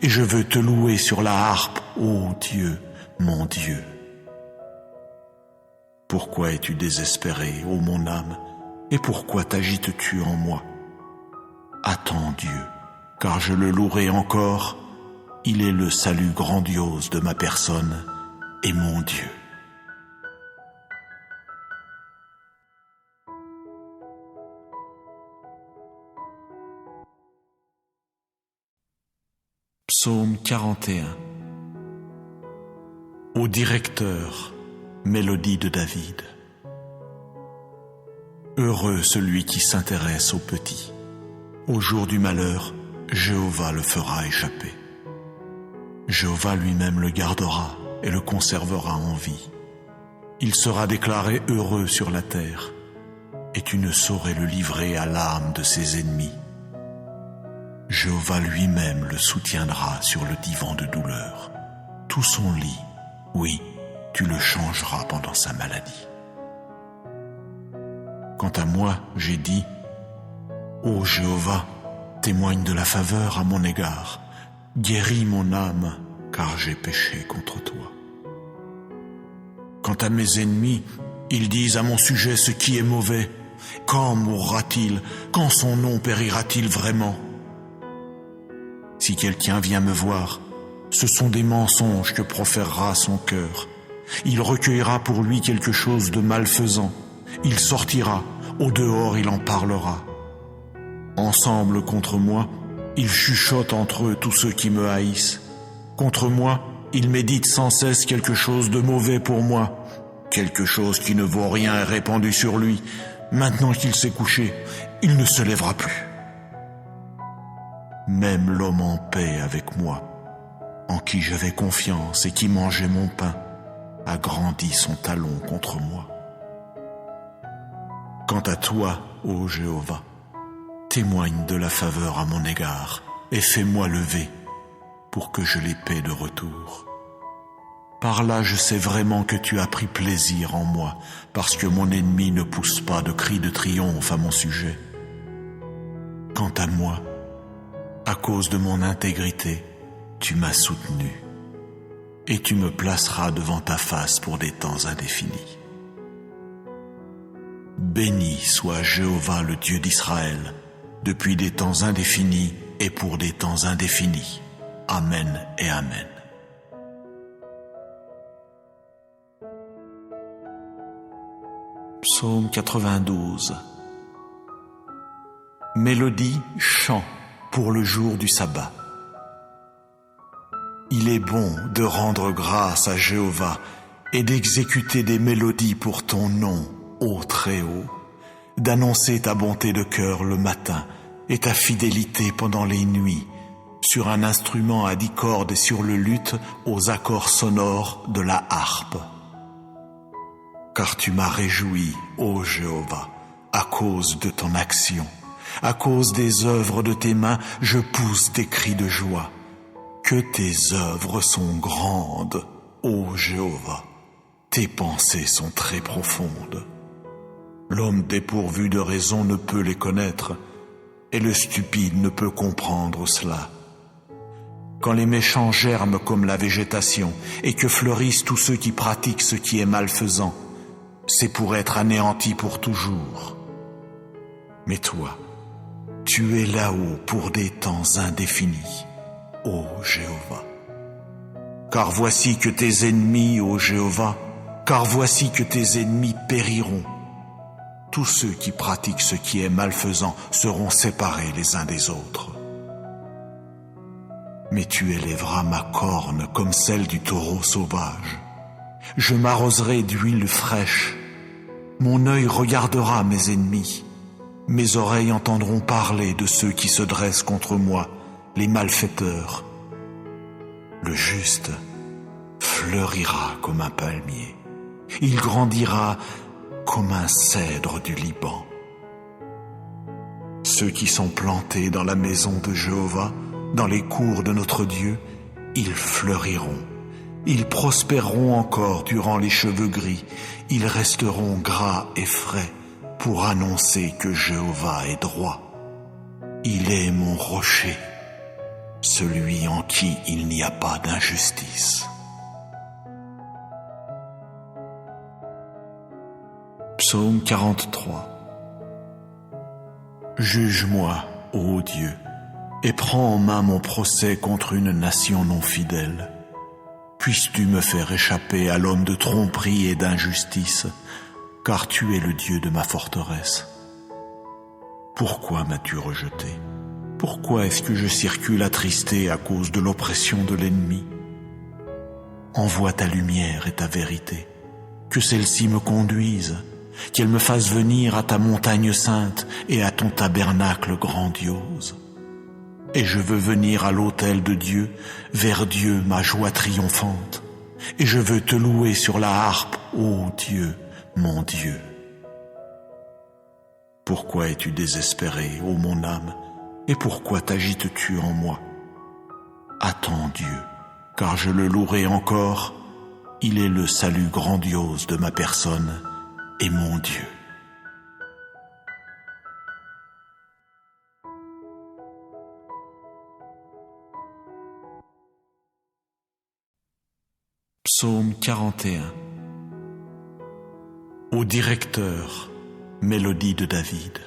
Et je veux te louer sur la harpe, ô Dieu, mon Dieu. Pourquoi es-tu désespéré, ô mon âme, et pourquoi t'agites-tu en moi? Attends Dieu, car je le louerai encore. Il est le salut grandiose de ma personne et mon Dieu. Psaume 41. Ô directeur, mélodie de David. Heureux celui qui s'intéresse aux petits. Au jour du malheur, Jéhovah le fera échapper. Jéhovah lui-même le gardera et le conservera en vie. Il sera déclaré heureux sur la terre, et tu ne saurais le livrer à l'âme de ses ennemis. Jéhovah lui-même le soutiendra sur le divan de douleur. Tout son lit, oui, tu le changeras pendant sa maladie. Quant à moi, j'ai dit, ô Jéhovah, témoigne de la faveur à mon égard, guéris mon âme, car j'ai péché contre toi. Quant à mes ennemis, ils disent à mon sujet ce qui est mauvais. Quand mourra-t-il? Quand son nom périra-t-il vraiment? Si quelqu'un vient me voir, ce sont des mensonges que proférera son cœur. Il recueillera pour lui quelque chose de malfaisant. Il sortira, au dehors il en parlera. Ensemble contre moi, ils chuchotent entre eux tous ceux qui me haïssent. Contre moi, ils méditent sans cesse quelque chose de mauvais pour moi. Quelque chose qui ne vaut rien est répandu sur lui. Maintenant qu'il s'est couché, il ne se lèvera plus. Même l'homme en paix avec moi, en qui j'avais confiance et qui mangeait mon pain, a grandi son talon contre moi. Quant à toi, ô Jéhovah, témoigne de la faveur à mon égard et fais-moi lever pour que je les paie de retour. Par là, je sais vraiment que tu as pris plaisir en moi, parce que mon ennemi ne pousse pas de cris de triomphe à mon sujet. Quant à moi, à cause de mon intégrité, tu m'as soutenu, et tu me placeras devant ta face pour des temps indéfinis. Béni soit Jéhovah le Dieu d'Israël, depuis des temps indéfinis et pour des temps indéfinis. Amen et Amen. Psaume 92. Mélodie, chant pour le jour du sabbat. Il est bon de rendre grâce à Jéhovah et d'exécuter des mélodies pour ton nom, ô Très-Haut, d'annoncer ta bonté de cœur le matin et ta fidélité pendant les nuits, sur un instrument à 10 cordes et sur le luth aux accords sonores de la harpe. Car tu m'as réjoui, ô Jéhovah, à cause de ton action. À cause des œuvres de tes mains, je pousse des cris de joie. Que tes œuvres sont grandes, ô Jéhovah. Tes pensées sont très profondes. L'homme dépourvu de raison ne peut les connaître, et le stupide ne peut comprendre cela. Quand les méchants germent comme la végétation, et que fleurissent tous ceux qui pratiquent ce qui est malfaisant, c'est pour être anéanti pour toujours. Mais toi, tu es là-haut pour des temps indéfinis, ô Jéhovah. Car voici que tes ennemis, ô Jéhovah, car voici que tes ennemis périront. Tous ceux qui pratiquent ce qui est malfaisant seront séparés les uns des autres. Mais tu élèveras ma corne comme celle du taureau sauvage. Je m'arroserai d'huile fraîche. Mon œil regardera mes ennemis. Mes oreilles entendront parler de ceux qui se dressent contre moi, les malfaiteurs. Le juste fleurira comme un palmier. Il grandira comme un cèdre du Liban. Ceux qui sont plantés dans la maison de Jéhovah, dans les cours de notre Dieu, ils fleuriront. Ils prospéreront encore durant les cheveux gris. Ils resteront gras et frais pour annoncer que Jéhovah est droit. Il est mon rocher, celui en qui il n'y a pas d'injustice. Psaume 43. Juge-moi, ô Dieu, et prends en main mon procès contre une nation non fidèle. Puisses-tu me faire échapper à l'homme de tromperie et d'injustice, car tu es le Dieu de ma forteresse. Pourquoi m'as-tu rejeté? Pourquoi est-ce que je circule attristé à cause de l'oppression de l'ennemi? Envoie ta lumière et ta vérité, que celle-ci me conduise, qu'elle me fasse venir à ta montagne sainte et à ton tabernacle grandiose. Et je veux venir à l'autel de Dieu, vers Dieu ma joie triomphante, et je veux te louer sur la harpe, ô Dieu, mon Dieu. Pourquoi es-tu désespéré, ô mon âme, et pourquoi t'agites-tu en moi? Attends Dieu, car je le louerai encore, il est le salut grandiose de ma personne et mon Dieu. Psaume 41. Au directeur, mélodie de David.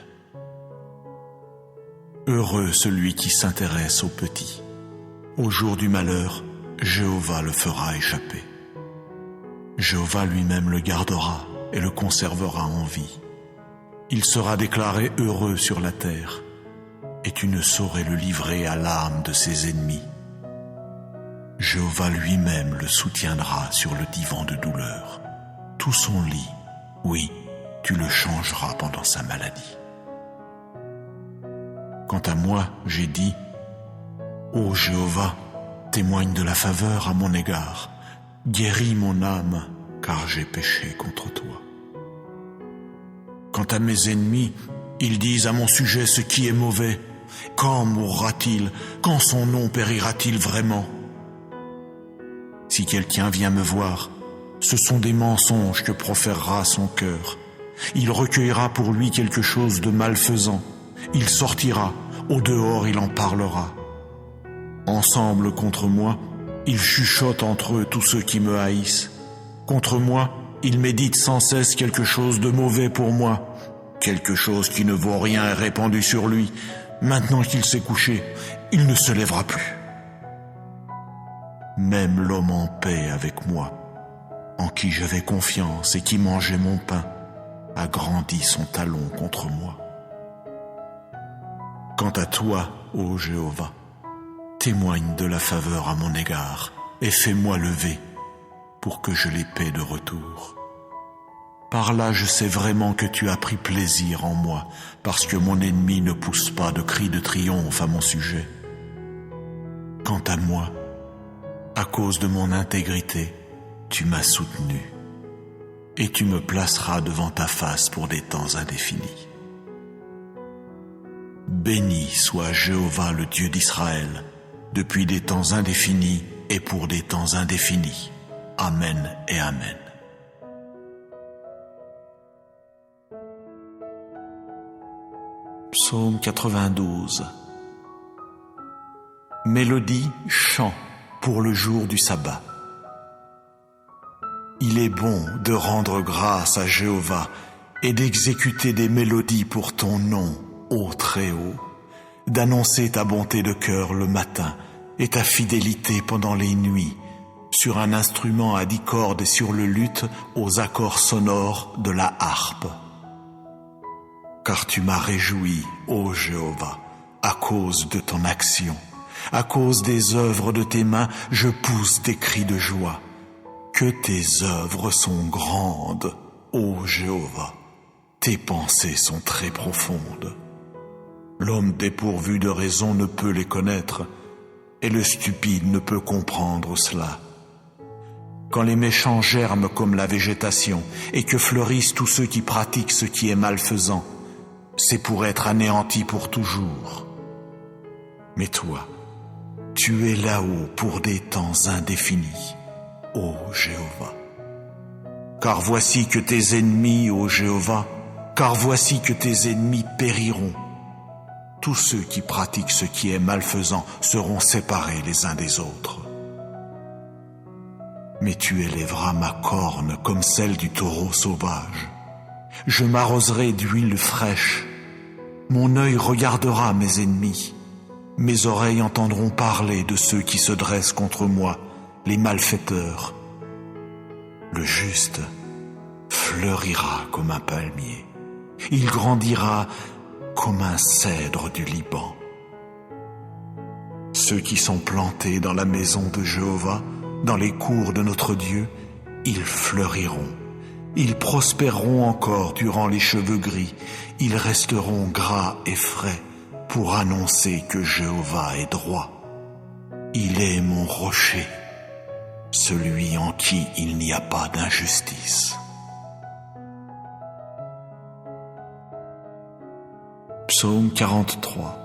Heureux celui qui s'intéresse aux petits. Au jour du malheur, Jéhovah le fera échapper. Jéhovah lui-même le gardera et le conservera en vie. Il sera déclaré heureux sur la terre, et tu ne saurais le livrer à l'âme de ses ennemis. Jéhovah lui-même le soutiendra sur le divan de douleur. Tout son lit, oui, tu le changeras pendant sa maladie. Quant à moi, j'ai dit, ô Jéhovah, témoigne de la faveur à mon égard, guéris mon âme, car j'ai péché contre toi. Quant à mes ennemis, ils disent à mon sujet ce qui est mauvais. Quand mourra-t-il? Quand son nom périra-t-il vraiment? Si quelqu'un vient me voir, ce sont des mensonges que proférera son cœur. Il recueillera pour lui quelque chose de malfaisant. Il sortira, au dehors il en parlera. Ensemble contre moi, ils chuchotent entre eux tous ceux qui me haïssent. Contre moi, ils méditent sans cesse quelque chose de mauvais pour moi. Quelque chose qui ne vaut rien est répandu sur lui. Maintenant qu'il s'est couché, il ne se lèvera plus. Même l'homme en paix avec moi, en qui j'avais confiance et qui mangeait mon pain, a grandi son talon contre moi. Quant à toi, ô Jéhovah, témoigne de la faveur à mon égard et fais-moi lever pour que je les paie de retour. Par là, je sais vraiment que tu as pris plaisir en moi, parce que mon ennemi ne pousse pas de cris de triomphe à mon sujet. Quant à moi, à cause de mon intégrité, tu m'as soutenu, et tu me placeras devant ta face pour des temps indéfinis. Béni soit Jéhovah le Dieu d'Israël, depuis des temps indéfinis et pour des temps indéfinis. Amen et Amen. Psaume 92. Mélodie, chant pour le jour du sabbat. Il est bon de rendre grâce à Jéhovah et d'exécuter des mélodies pour ton nom, ô Très-Haut, d'annoncer ta bonté de cœur le matin et ta fidélité pendant les nuits, sur un instrument à 10 cordes et sur le luth aux accords sonores de la harpe. Car tu m'as réjoui, ô Jéhovah, à cause de ton action. À cause des œuvres de tes mains, je pousse des cris de joie. Que tes œuvres sont grandes, ô Jéhovah. Tes pensées sont très profondes. L'homme dépourvu de raison ne peut les connaître, et le stupide ne peut comprendre cela. Quand les méchants germent comme la végétation, et que fleurissent tous ceux qui pratiquent ce qui est malfaisant, c'est pour être anéantis pour toujours. Mais toi, tu es là-haut pour des temps indéfinis, ô Jéhovah. Car voici que tes ennemis, ô Jéhovah, car voici que tes ennemis périront. Tous ceux qui pratiquent ce qui est malfaisant seront séparés les uns des autres. Mais tu élèveras ma corne comme celle du taureau sauvage. Je m'arroserai d'huile fraîche. Mon œil regardera mes ennemis. Mes oreilles entendront parler de ceux qui se dressent contre moi, les malfaiteurs. Le juste fleurira comme un palmier. Il grandira comme un cèdre du Liban. Ceux qui sont plantés dans la maison de Jéhovah, dans les cours de notre Dieu, ils fleuriront. Ils prospéreront encore durant les cheveux gris. Ils resteront gras et frais pour annoncer que Jéhovah est droit. Il est mon rocher, celui en qui il n'y a pas d'injustice. Psaume 43.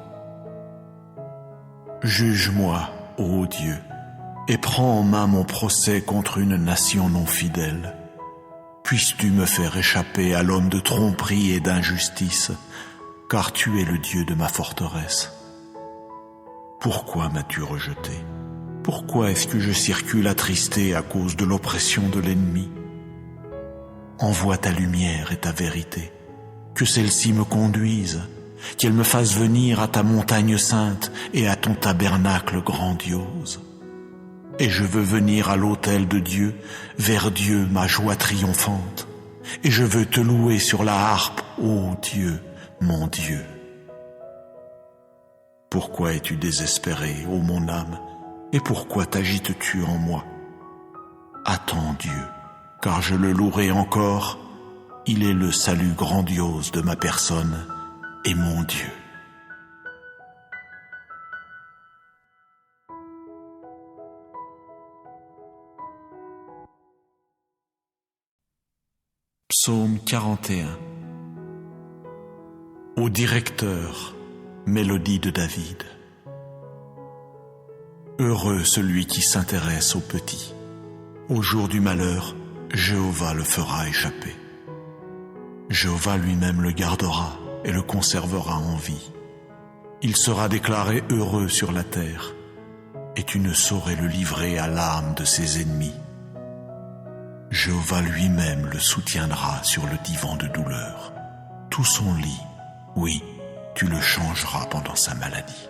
Juge-moi, ô Dieu, et prends en main mon procès contre une nation non fidèle. Puisses-tu me faire échapper à l'homme de tromperie et d'injustice, car tu es le Dieu de ma forteresse. Pourquoi m'as-tu rejeté? Pourquoi est-ce que je circule attristé à cause de l'oppression de l'ennemi? Envoie ta lumière et ta vérité, que celle-ci me conduise, qu'elle me fasse venir à ta montagne sainte et à ton tabernacle grandiose. Et je veux venir à l'autel de Dieu, vers Dieu ma joie triomphante. Et je veux te louer sur la harpe, ô Dieu, mon Dieu. Pourquoi es-tu désespéré, ô mon âme, et pourquoi t'agites-tu en moi? Attends Dieu, car je le louerai encore. Il est le salut grandiose de ma personne et mon Dieu. Psaume 41. Au directeur, mélodie de David. Heureux celui qui s'intéresse aux petits. Au jour du malheur, Jéhovah le fera échapper. Jéhovah lui-même le gardera et le conservera en vie. Il sera déclaré heureux sur la terre, et tu ne saurais le livrer à l'âme de ses ennemis. Jéhovah lui-même le soutiendra sur le divan de douleur. Tout son lit, oui, tu le changeras pendant sa maladie.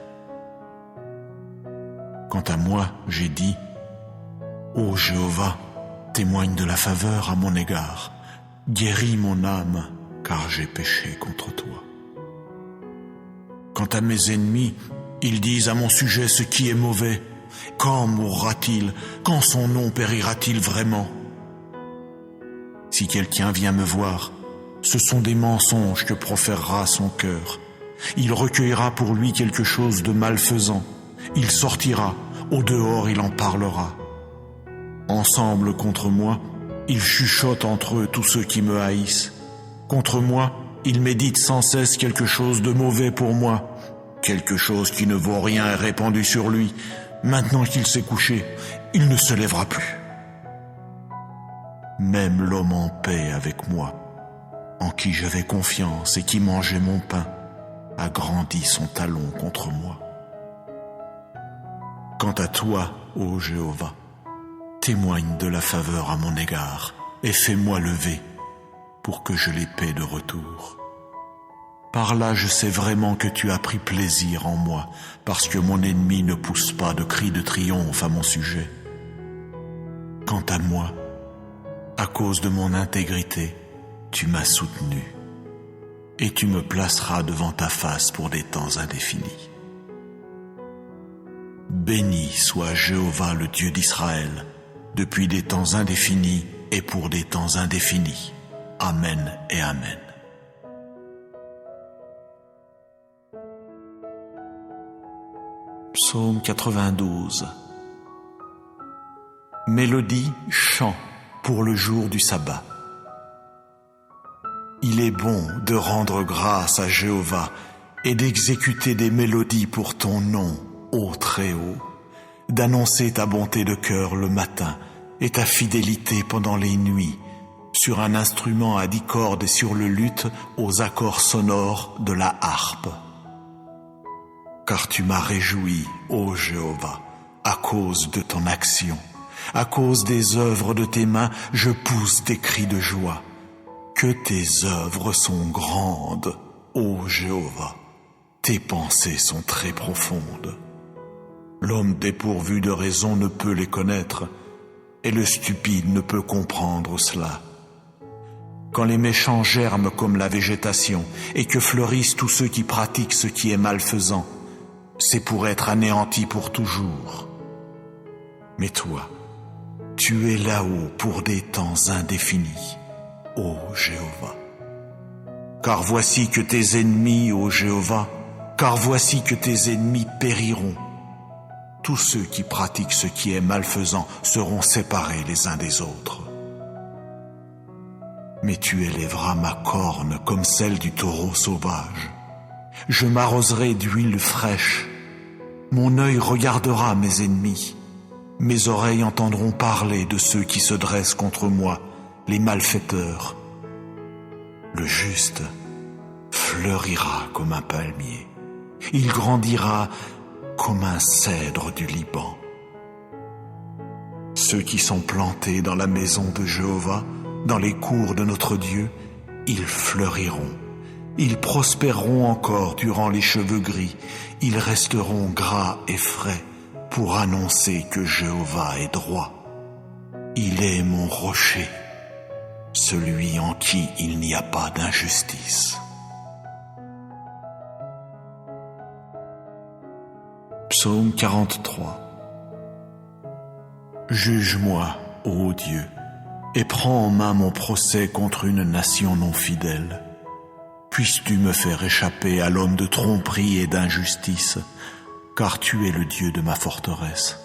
Quant à moi, j'ai dit, ô Jéhovah, témoigne de la faveur à mon égard, guéris mon âme, car j'ai péché contre toi. Quant à mes ennemis, ils disent à mon sujet ce qui est mauvais. Quand mourra-t-il? Quand son nom périra-t-il vraiment? Si quelqu'un vient me voir, ce sont des mensonges que proférera son cœur. Il recueillera pour lui quelque chose de malfaisant. Il sortira, au dehors il en parlera. Ensemble contre moi, ils chuchotent entre eux tous ceux qui me haïssent. Contre moi, ils méditent sans cesse quelque chose de mauvais pour moi. Quelque chose qui ne vaut rien est répandu sur lui. Maintenant qu'il s'est couché, il ne se lèvera plus. Même l'homme en paix avec moi, en qui j'avais confiance et qui mangeait mon pain, a grandi son talon contre moi. Quant à toi, ô Jéhovah, témoigne de la faveur à mon égard et fais-moi lever pour que je les paie de retour. Par là, je sais vraiment que tu as pris plaisir en moi, parce que mon ennemi ne pousse pas de cris de triomphe à mon sujet. Quant à moi, à cause de mon intégrité, tu m'as soutenu, et tu me placeras devant ta face pour des temps indéfinis. Béni soit Jéhovah le Dieu d'Israël, depuis des temps indéfinis et pour des temps indéfinis. Amen et Amen. Psaume 92. Mélodie, chant pour le jour du sabbat. Il est bon de rendre grâce à Jéhovah et d'exécuter des mélodies pour ton nom, ô Très-Haut, d'annoncer ta bonté de cœur le matin et ta fidélité pendant les nuits, sur un instrument à 10 cordes et sur le luth aux accords sonores de la harpe. Car tu m'as réjoui, ô Jéhovah, à cause de ton action. À cause des œuvres de tes mains, je pousse des cris de joie. Que tes œuvres sont grandes, ô Jéhovah. Tes pensées sont très profondes. L'homme dépourvu de raison ne peut les connaître, et le stupide ne peut comprendre cela. Quand les méchants germent comme la végétation, et que fleurissent tous ceux qui pratiquent ce qui est malfaisant, c'est pour être anéantis pour toujours. Mais toi, tu es là-haut pour des temps indéfinis. ô Jéhovah. Car voici que tes ennemis, ô Jéhovah, car voici que tes ennemis périront. Tous ceux qui pratiquent ce qui est malfaisant seront séparés les uns des autres. Mais tu élèveras ma corne comme celle du taureau sauvage. Je m'arroserai d'huile fraîche. Mon œil regardera mes ennemis. Mes oreilles entendront parler de ceux qui se dressent contre moi, les malfaiteurs. Le juste fleurira comme un palmier. Il grandira comme un cèdre du Liban. Ceux qui sont plantés dans la maison de Jéhovah, dans les cours de notre Dieu, ils fleuriront. Ils prospéreront encore durant les cheveux gris. Ils resteront gras et frais pour annoncer que Jéhovah est droit. Il est mon rocher, celui en qui il n'y a pas d'injustice. Psaume 43. Juge-moi, ô Dieu, et prends en main mon procès contre une nation non fidèle. Puisses-tu me faire échapper à l'homme de tromperie et d'injustice, car tu es le Dieu de ma forteresse.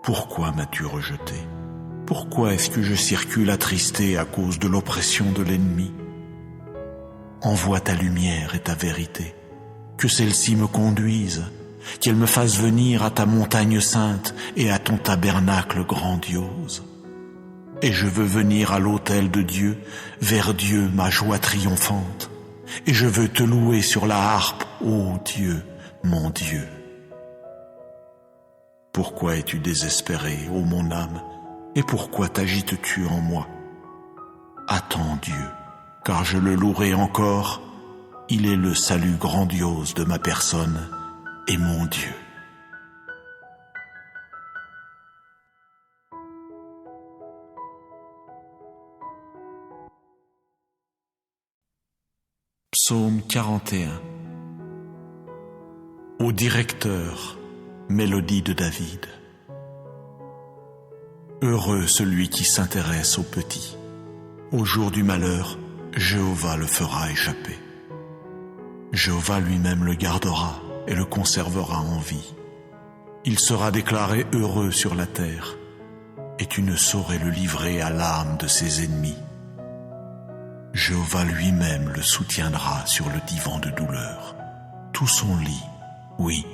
Pourquoi m'as-tu rejeté? Pourquoi est-ce que je circule attristé à cause de l'oppression de l'ennemi? Envoie ta lumière et ta vérité, que celle-ci me conduise, qu'elle me fasse venir à ta montagne sainte et à ton tabernacle grandiose. Et je veux venir à l'autel de Dieu, vers Dieu ma joie triomphante. Et je veux te louer sur la harpe, ô Dieu, mon Dieu. Pourquoi es-tu désespéré, ô mon âme, et pourquoi t'agites-tu en moi? Attends Dieu, car je le louerai encore. Il est le salut grandiose de ma personne et mon Dieu. Psaume 41. Au directeur, mélodie de David. Heureux celui qui s'intéresse aux petits. Au jour du malheur, Jéhovah le fera échapper. Jéhovah lui-même le gardera et le conservera en vie. Il sera déclaré heureux sur la terre, et tu ne saurais le livrer à l'âme de ses ennemis. Jéhovah lui-même le soutiendra sur le divan de douleur. Tout son lit, oui,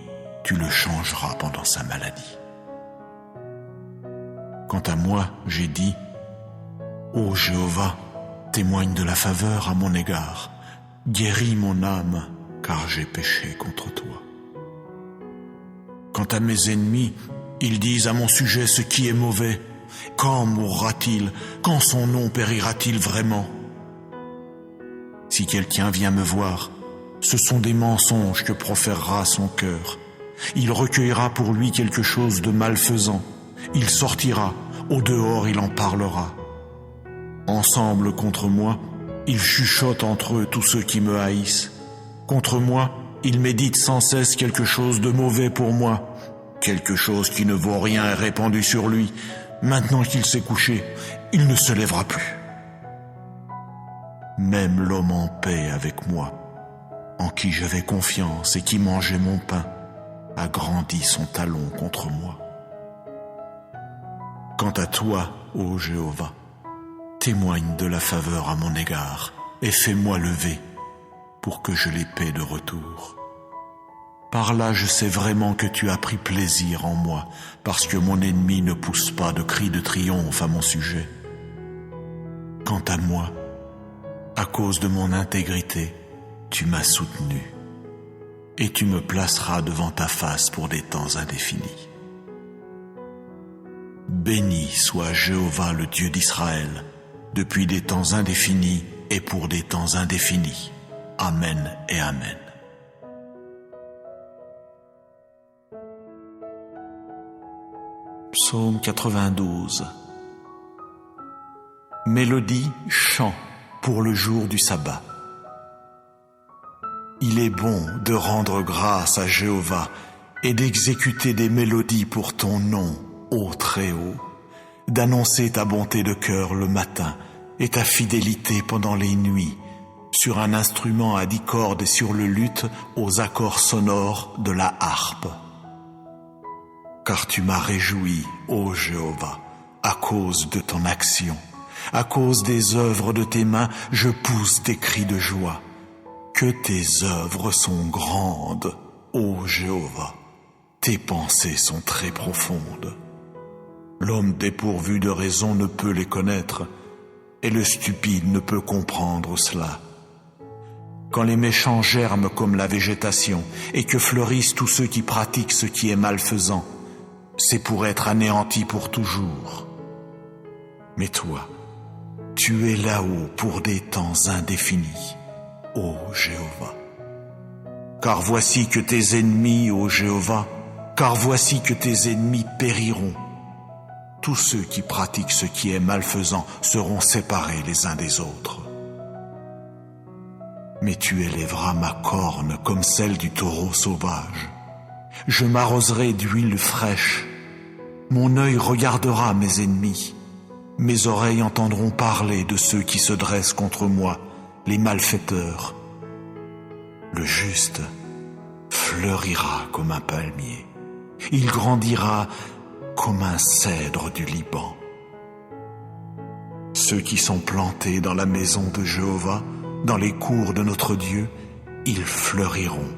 tu le changeras pendant sa maladie. Quant à moi, j'ai dit, ô Jéhovah, témoigne de la faveur à mon égard, guéris mon âme, car j'ai péché contre toi. Quant à mes ennemis, ils disent à mon sujet ce qui est mauvais. Quand mourra-t-il? Quand son nom périra-t-il vraiment? Si quelqu'un vient me voir, ce sont des mensonges que proférera son cœur. Il recueillera pour lui quelque chose de malfaisant. Il sortira, au dehors il en parlera. Ensemble contre moi, ils chuchotent entre eux tous ceux qui me haïssent. Contre moi, ils méditent sans cesse quelque chose de mauvais pour moi. Quelque chose qui ne vaut rien est répandu sur lui. Maintenant qu'il s'est couché, il ne se lèvera plus. Même l'homme en paix avec moi, en qui j'avais confiance et qui mangeait mon pain, a grandi son talon contre moi. Quant à toi, ô Jéhovah, témoigne de la faveur à mon égard et fais-moi lever pour que je les paie de retour. Par là, je sais vraiment que tu as pris plaisir en moi, parce que mon ennemi ne pousse pas de cris de triomphe à mon sujet. Quant à moi, à cause de mon intégrité, tu m'as soutenu, et tu me placeras devant ta face pour des temps indéfinis. Béni soit Jéhovah le Dieu d'Israël, depuis des temps indéfinis et pour des temps indéfinis. Amen et Amen. Psaume 92. Mélodie, chant pour le jour du sabbat. Il est bon de rendre grâce à Jéhovah et d'exécuter des mélodies pour ton nom, ô Très-Haut, d'annoncer ta bonté de cœur le matin et ta fidélité pendant les nuits, sur un instrument à 10 cordes et sur le luth aux accords sonores de la harpe. Car tu m'as réjoui, ô Jéhovah, à cause de ton action. À cause des œuvres de tes mains, je pousse des cris de joie. Que tes œuvres sont grandes, ô Jéhovah. Tes pensées sont très profondes. L'homme dépourvu de raison ne peut les connaître, et le stupide ne peut comprendre cela. Quand les méchants germent comme la végétation, et que fleurissent tous ceux qui pratiquent ce qui est malfaisant, c'est pour être anéantis pour toujours. Mais toi, tu es là-haut pour des temps indéfinis, ô Jéhovah. Car voici que tes ennemis, ô Jéhovah, car voici que tes ennemis périront. Tous ceux qui pratiquent ce qui est malfaisant seront séparés les uns des autres. Mais tu élèveras ma corne comme celle du taureau sauvage. Je m'arroserai d'huile fraîche. Mon œil regardera mes ennemis. Mes oreilles entendront parler de ceux qui se dressent contre moi, les malfaiteurs. Le juste fleurira comme un palmier. Il grandira comme un cèdre du Liban. Ceux qui sont plantés dans la maison de Jéhovah, dans les cours de notre Dieu, ils fleuriront.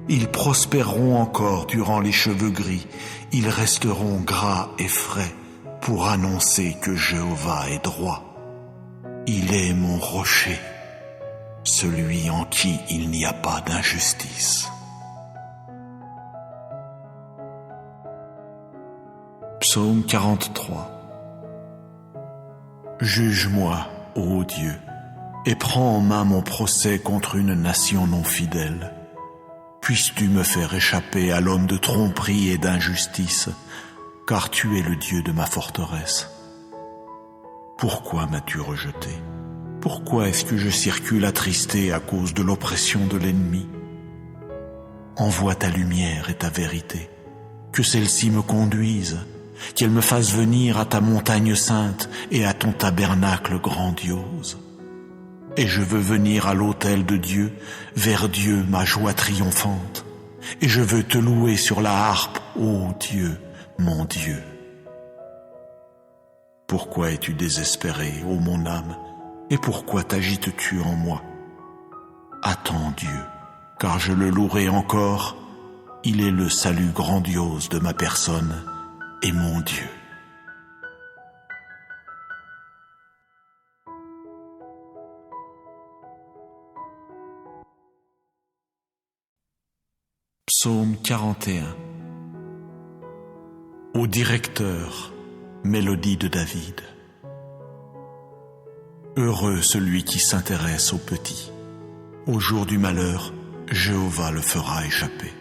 Ils prospéreront encore durant les cheveux gris. Ils resteront gras et frais pour annoncer que Jéhovah est droit. Il est mon rocher, celui en qui il n'y a pas d'injustice. Psaume 43. Juge-moi, ô Dieu, et prends en main mon procès contre une nation non fidèle. Puisses-tu me faire échapper à l'homme de tromperie et d'injustice, car tu es le Dieu de ma forteresse. Pourquoi m'as-tu rejeté? Pourquoi est-ce que je circule attristé à cause de l'oppression de l'ennemi? Envoie ta lumière et ta vérité, que celle-ci me conduise, qu'elle me fasse venir à ta montagne sainte et à ton tabernacle grandiose. Et je veux venir à l'autel de Dieu, vers Dieu ma joie triomphante, et je veux te louer sur la harpe, ô Dieu, mon Dieu. Pourquoi es-tu désespéré, ô mon âme, et pourquoi t'agites-tu en moi? Attends Dieu, car je le louerai encore, il est le salut grandiose de ma personne et mon Dieu. Psaume 41. Au directeur, mélodie de David. Heureux celui qui s'intéresse aux petits. Au jour du malheur, Jéhovah le fera échapper.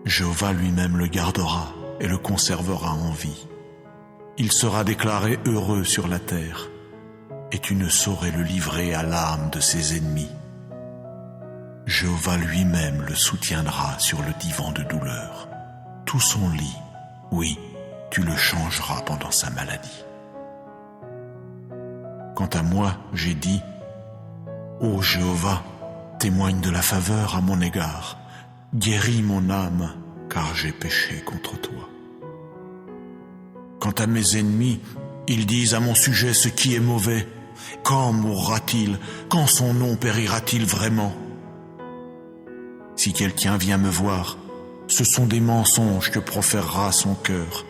Jéhovah lui-même le gardera et le conservera en vie. Il sera déclaré heureux sur la terre, et tu ne saurais le livrer à l'âme de ses ennemis. Jéhovah lui-même le soutiendra sur le divan de douleur. Tout son lit, oui, tu le changeras pendant sa maladie. Quant à moi, j'ai dit, ô Jéhovah, témoigne de la faveur à mon égard, guéris mon âme, car j'ai péché contre toi. Quant à mes ennemis, ils disent à mon sujet ce qui est mauvais. Quand mourra-t-il? Quand son nom périra-t-il vraiment? Si quelqu'un vient me voir, ce sont des mensonges que proférera son cœur.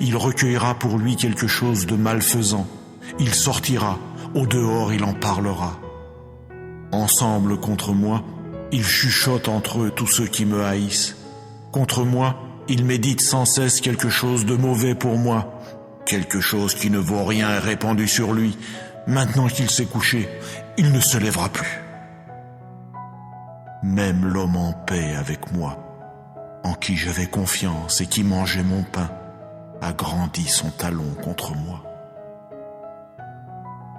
Il recueillera pour lui quelque chose de malfaisant. Il sortira, au dehors il en parlera. Ensemble contre moi, ils chuchotent entre eux tous ceux qui me haïssent. Contre moi, ils méditent sans cesse quelque chose de mauvais pour moi. Quelque chose qui ne vaut rien est répandu sur lui. Maintenant qu'il s'est couché, il ne se lèvera plus. Même l'homme en paix avec moi, en qui j'avais confiance et qui mangeait mon pain, a grandi son talon contre moi.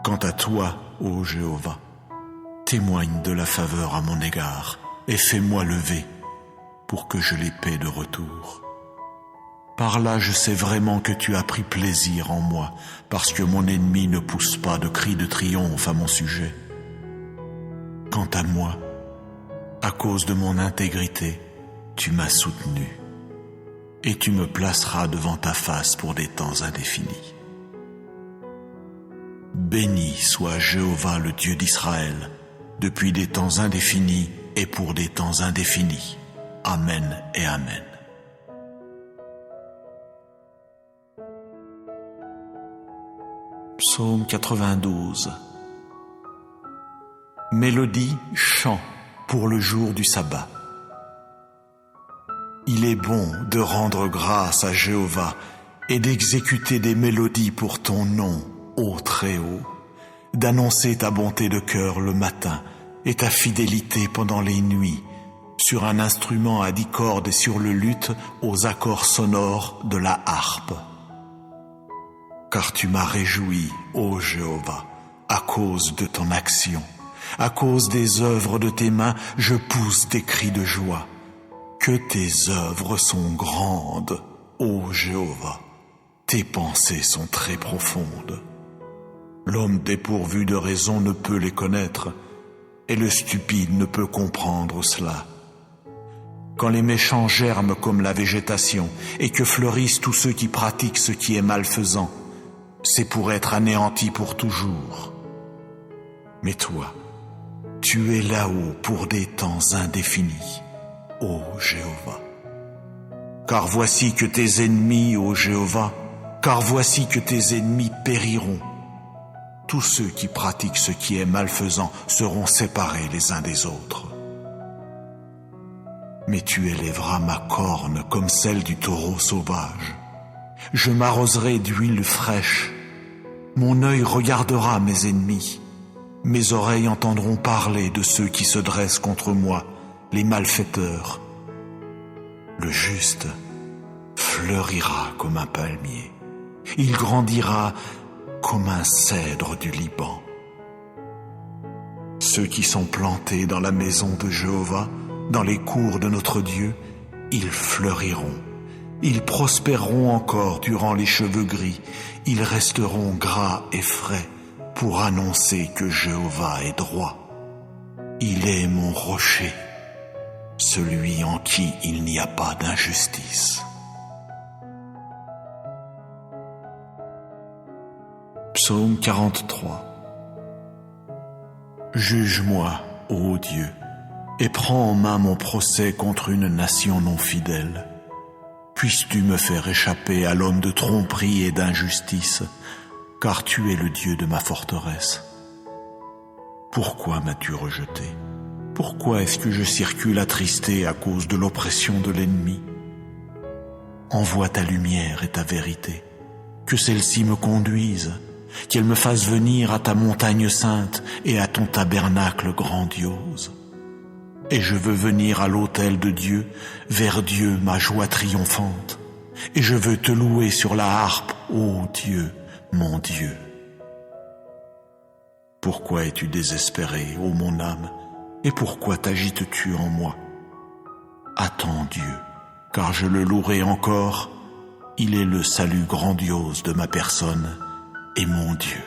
Quant à toi, ô Jéhovah, témoigne de la faveur à mon égard et fais-moi lever pour que je les paie de retour. Par là, je sais vraiment que tu as pris plaisir en moi, parce que mon ennemi ne pousse pas de cris de triomphe à mon sujet. Quant à moi, à cause de mon intégrité, tu m'as soutenu, et tu me placeras devant ta face pour des temps indéfinis. Béni soit Jéhovah le Dieu d'Israël, depuis des temps indéfinis et pour des temps indéfinis. Amen et Amen. Psaume 92. Mélodie, chant pour le jour du sabbat. Il est bon de rendre grâce à Jéhovah et d'exécuter des mélodies pour ton nom, ô Très-Haut, d'annoncer ta bonté de cœur le matin et ta fidélité pendant les nuits, sur un instrument à 10 cordes et sur le luth aux accords sonores de la harpe. Car tu m'as réjoui, ô Jéhovah, à cause de ton action. À cause des œuvres de tes mains, je pousse des cris de joie. Que tes œuvres sont grandes, ô Jéhovah. Tes pensées sont très profondes. L'homme dépourvu de raison ne peut les connaître, et le stupide ne peut comprendre cela. Quand les méchants germent comme la végétation, et que fleurissent tous ceux qui pratiquent ce qui est malfaisant, c'est pour être anéantis pour toujours. Mais toi, tu es là-haut pour des temps indéfinis, ô Jéhovah. Car voici que tes ennemis, ô Jéhovah, car voici que tes ennemis périront. Tous ceux qui pratiquent ce qui est malfaisant seront séparés les uns des autres. Mais tu élèveras ma corne comme celle du taureau sauvage. Je m'arroserai d'huile fraîche. Mon œil regardera mes ennemis. Mes oreilles entendront parler de ceux qui se dressent contre moi, les malfaiteurs. Le juste fleurira comme un palmier. Il grandira comme un cèdre du Liban. Ceux qui sont plantés dans la maison de Jéhovah, dans les cours de notre Dieu, ils fleuriront. Ils prospéreront encore durant les cheveux gris. Ils resteront gras et frais pour annoncer que Jéhovah est droit. Il est mon rocher, celui en qui il n'y a pas d'injustice. Psaume 43. Juge-moi, ô Dieu, et prends en main mon procès contre une nation non fidèle. Puisses-tu me faire échapper à l'homme de tromperie et d'injustice, car tu es le Dieu de ma forteresse. Pourquoi m'as-tu rejeté? Pourquoi est-ce que je circule attristé à cause de l'oppression de l'ennemi? Envoie ta lumière et ta vérité, que celle-ci me conduise, qu'elle me fasse venir à ta montagne sainte et à ton tabernacle grandiose. Et je veux venir à l'autel de Dieu, vers Dieu ma joie triomphante. Et je veux te louer sur la harpe, ô Dieu, mon Dieu. Pourquoi es-tu désespéré, ô mon âme, et pourquoi t'agites-tu en moi? Attends Dieu, car je le louerai encore. Il est le salut grandiose de ma personne et mon Dieu.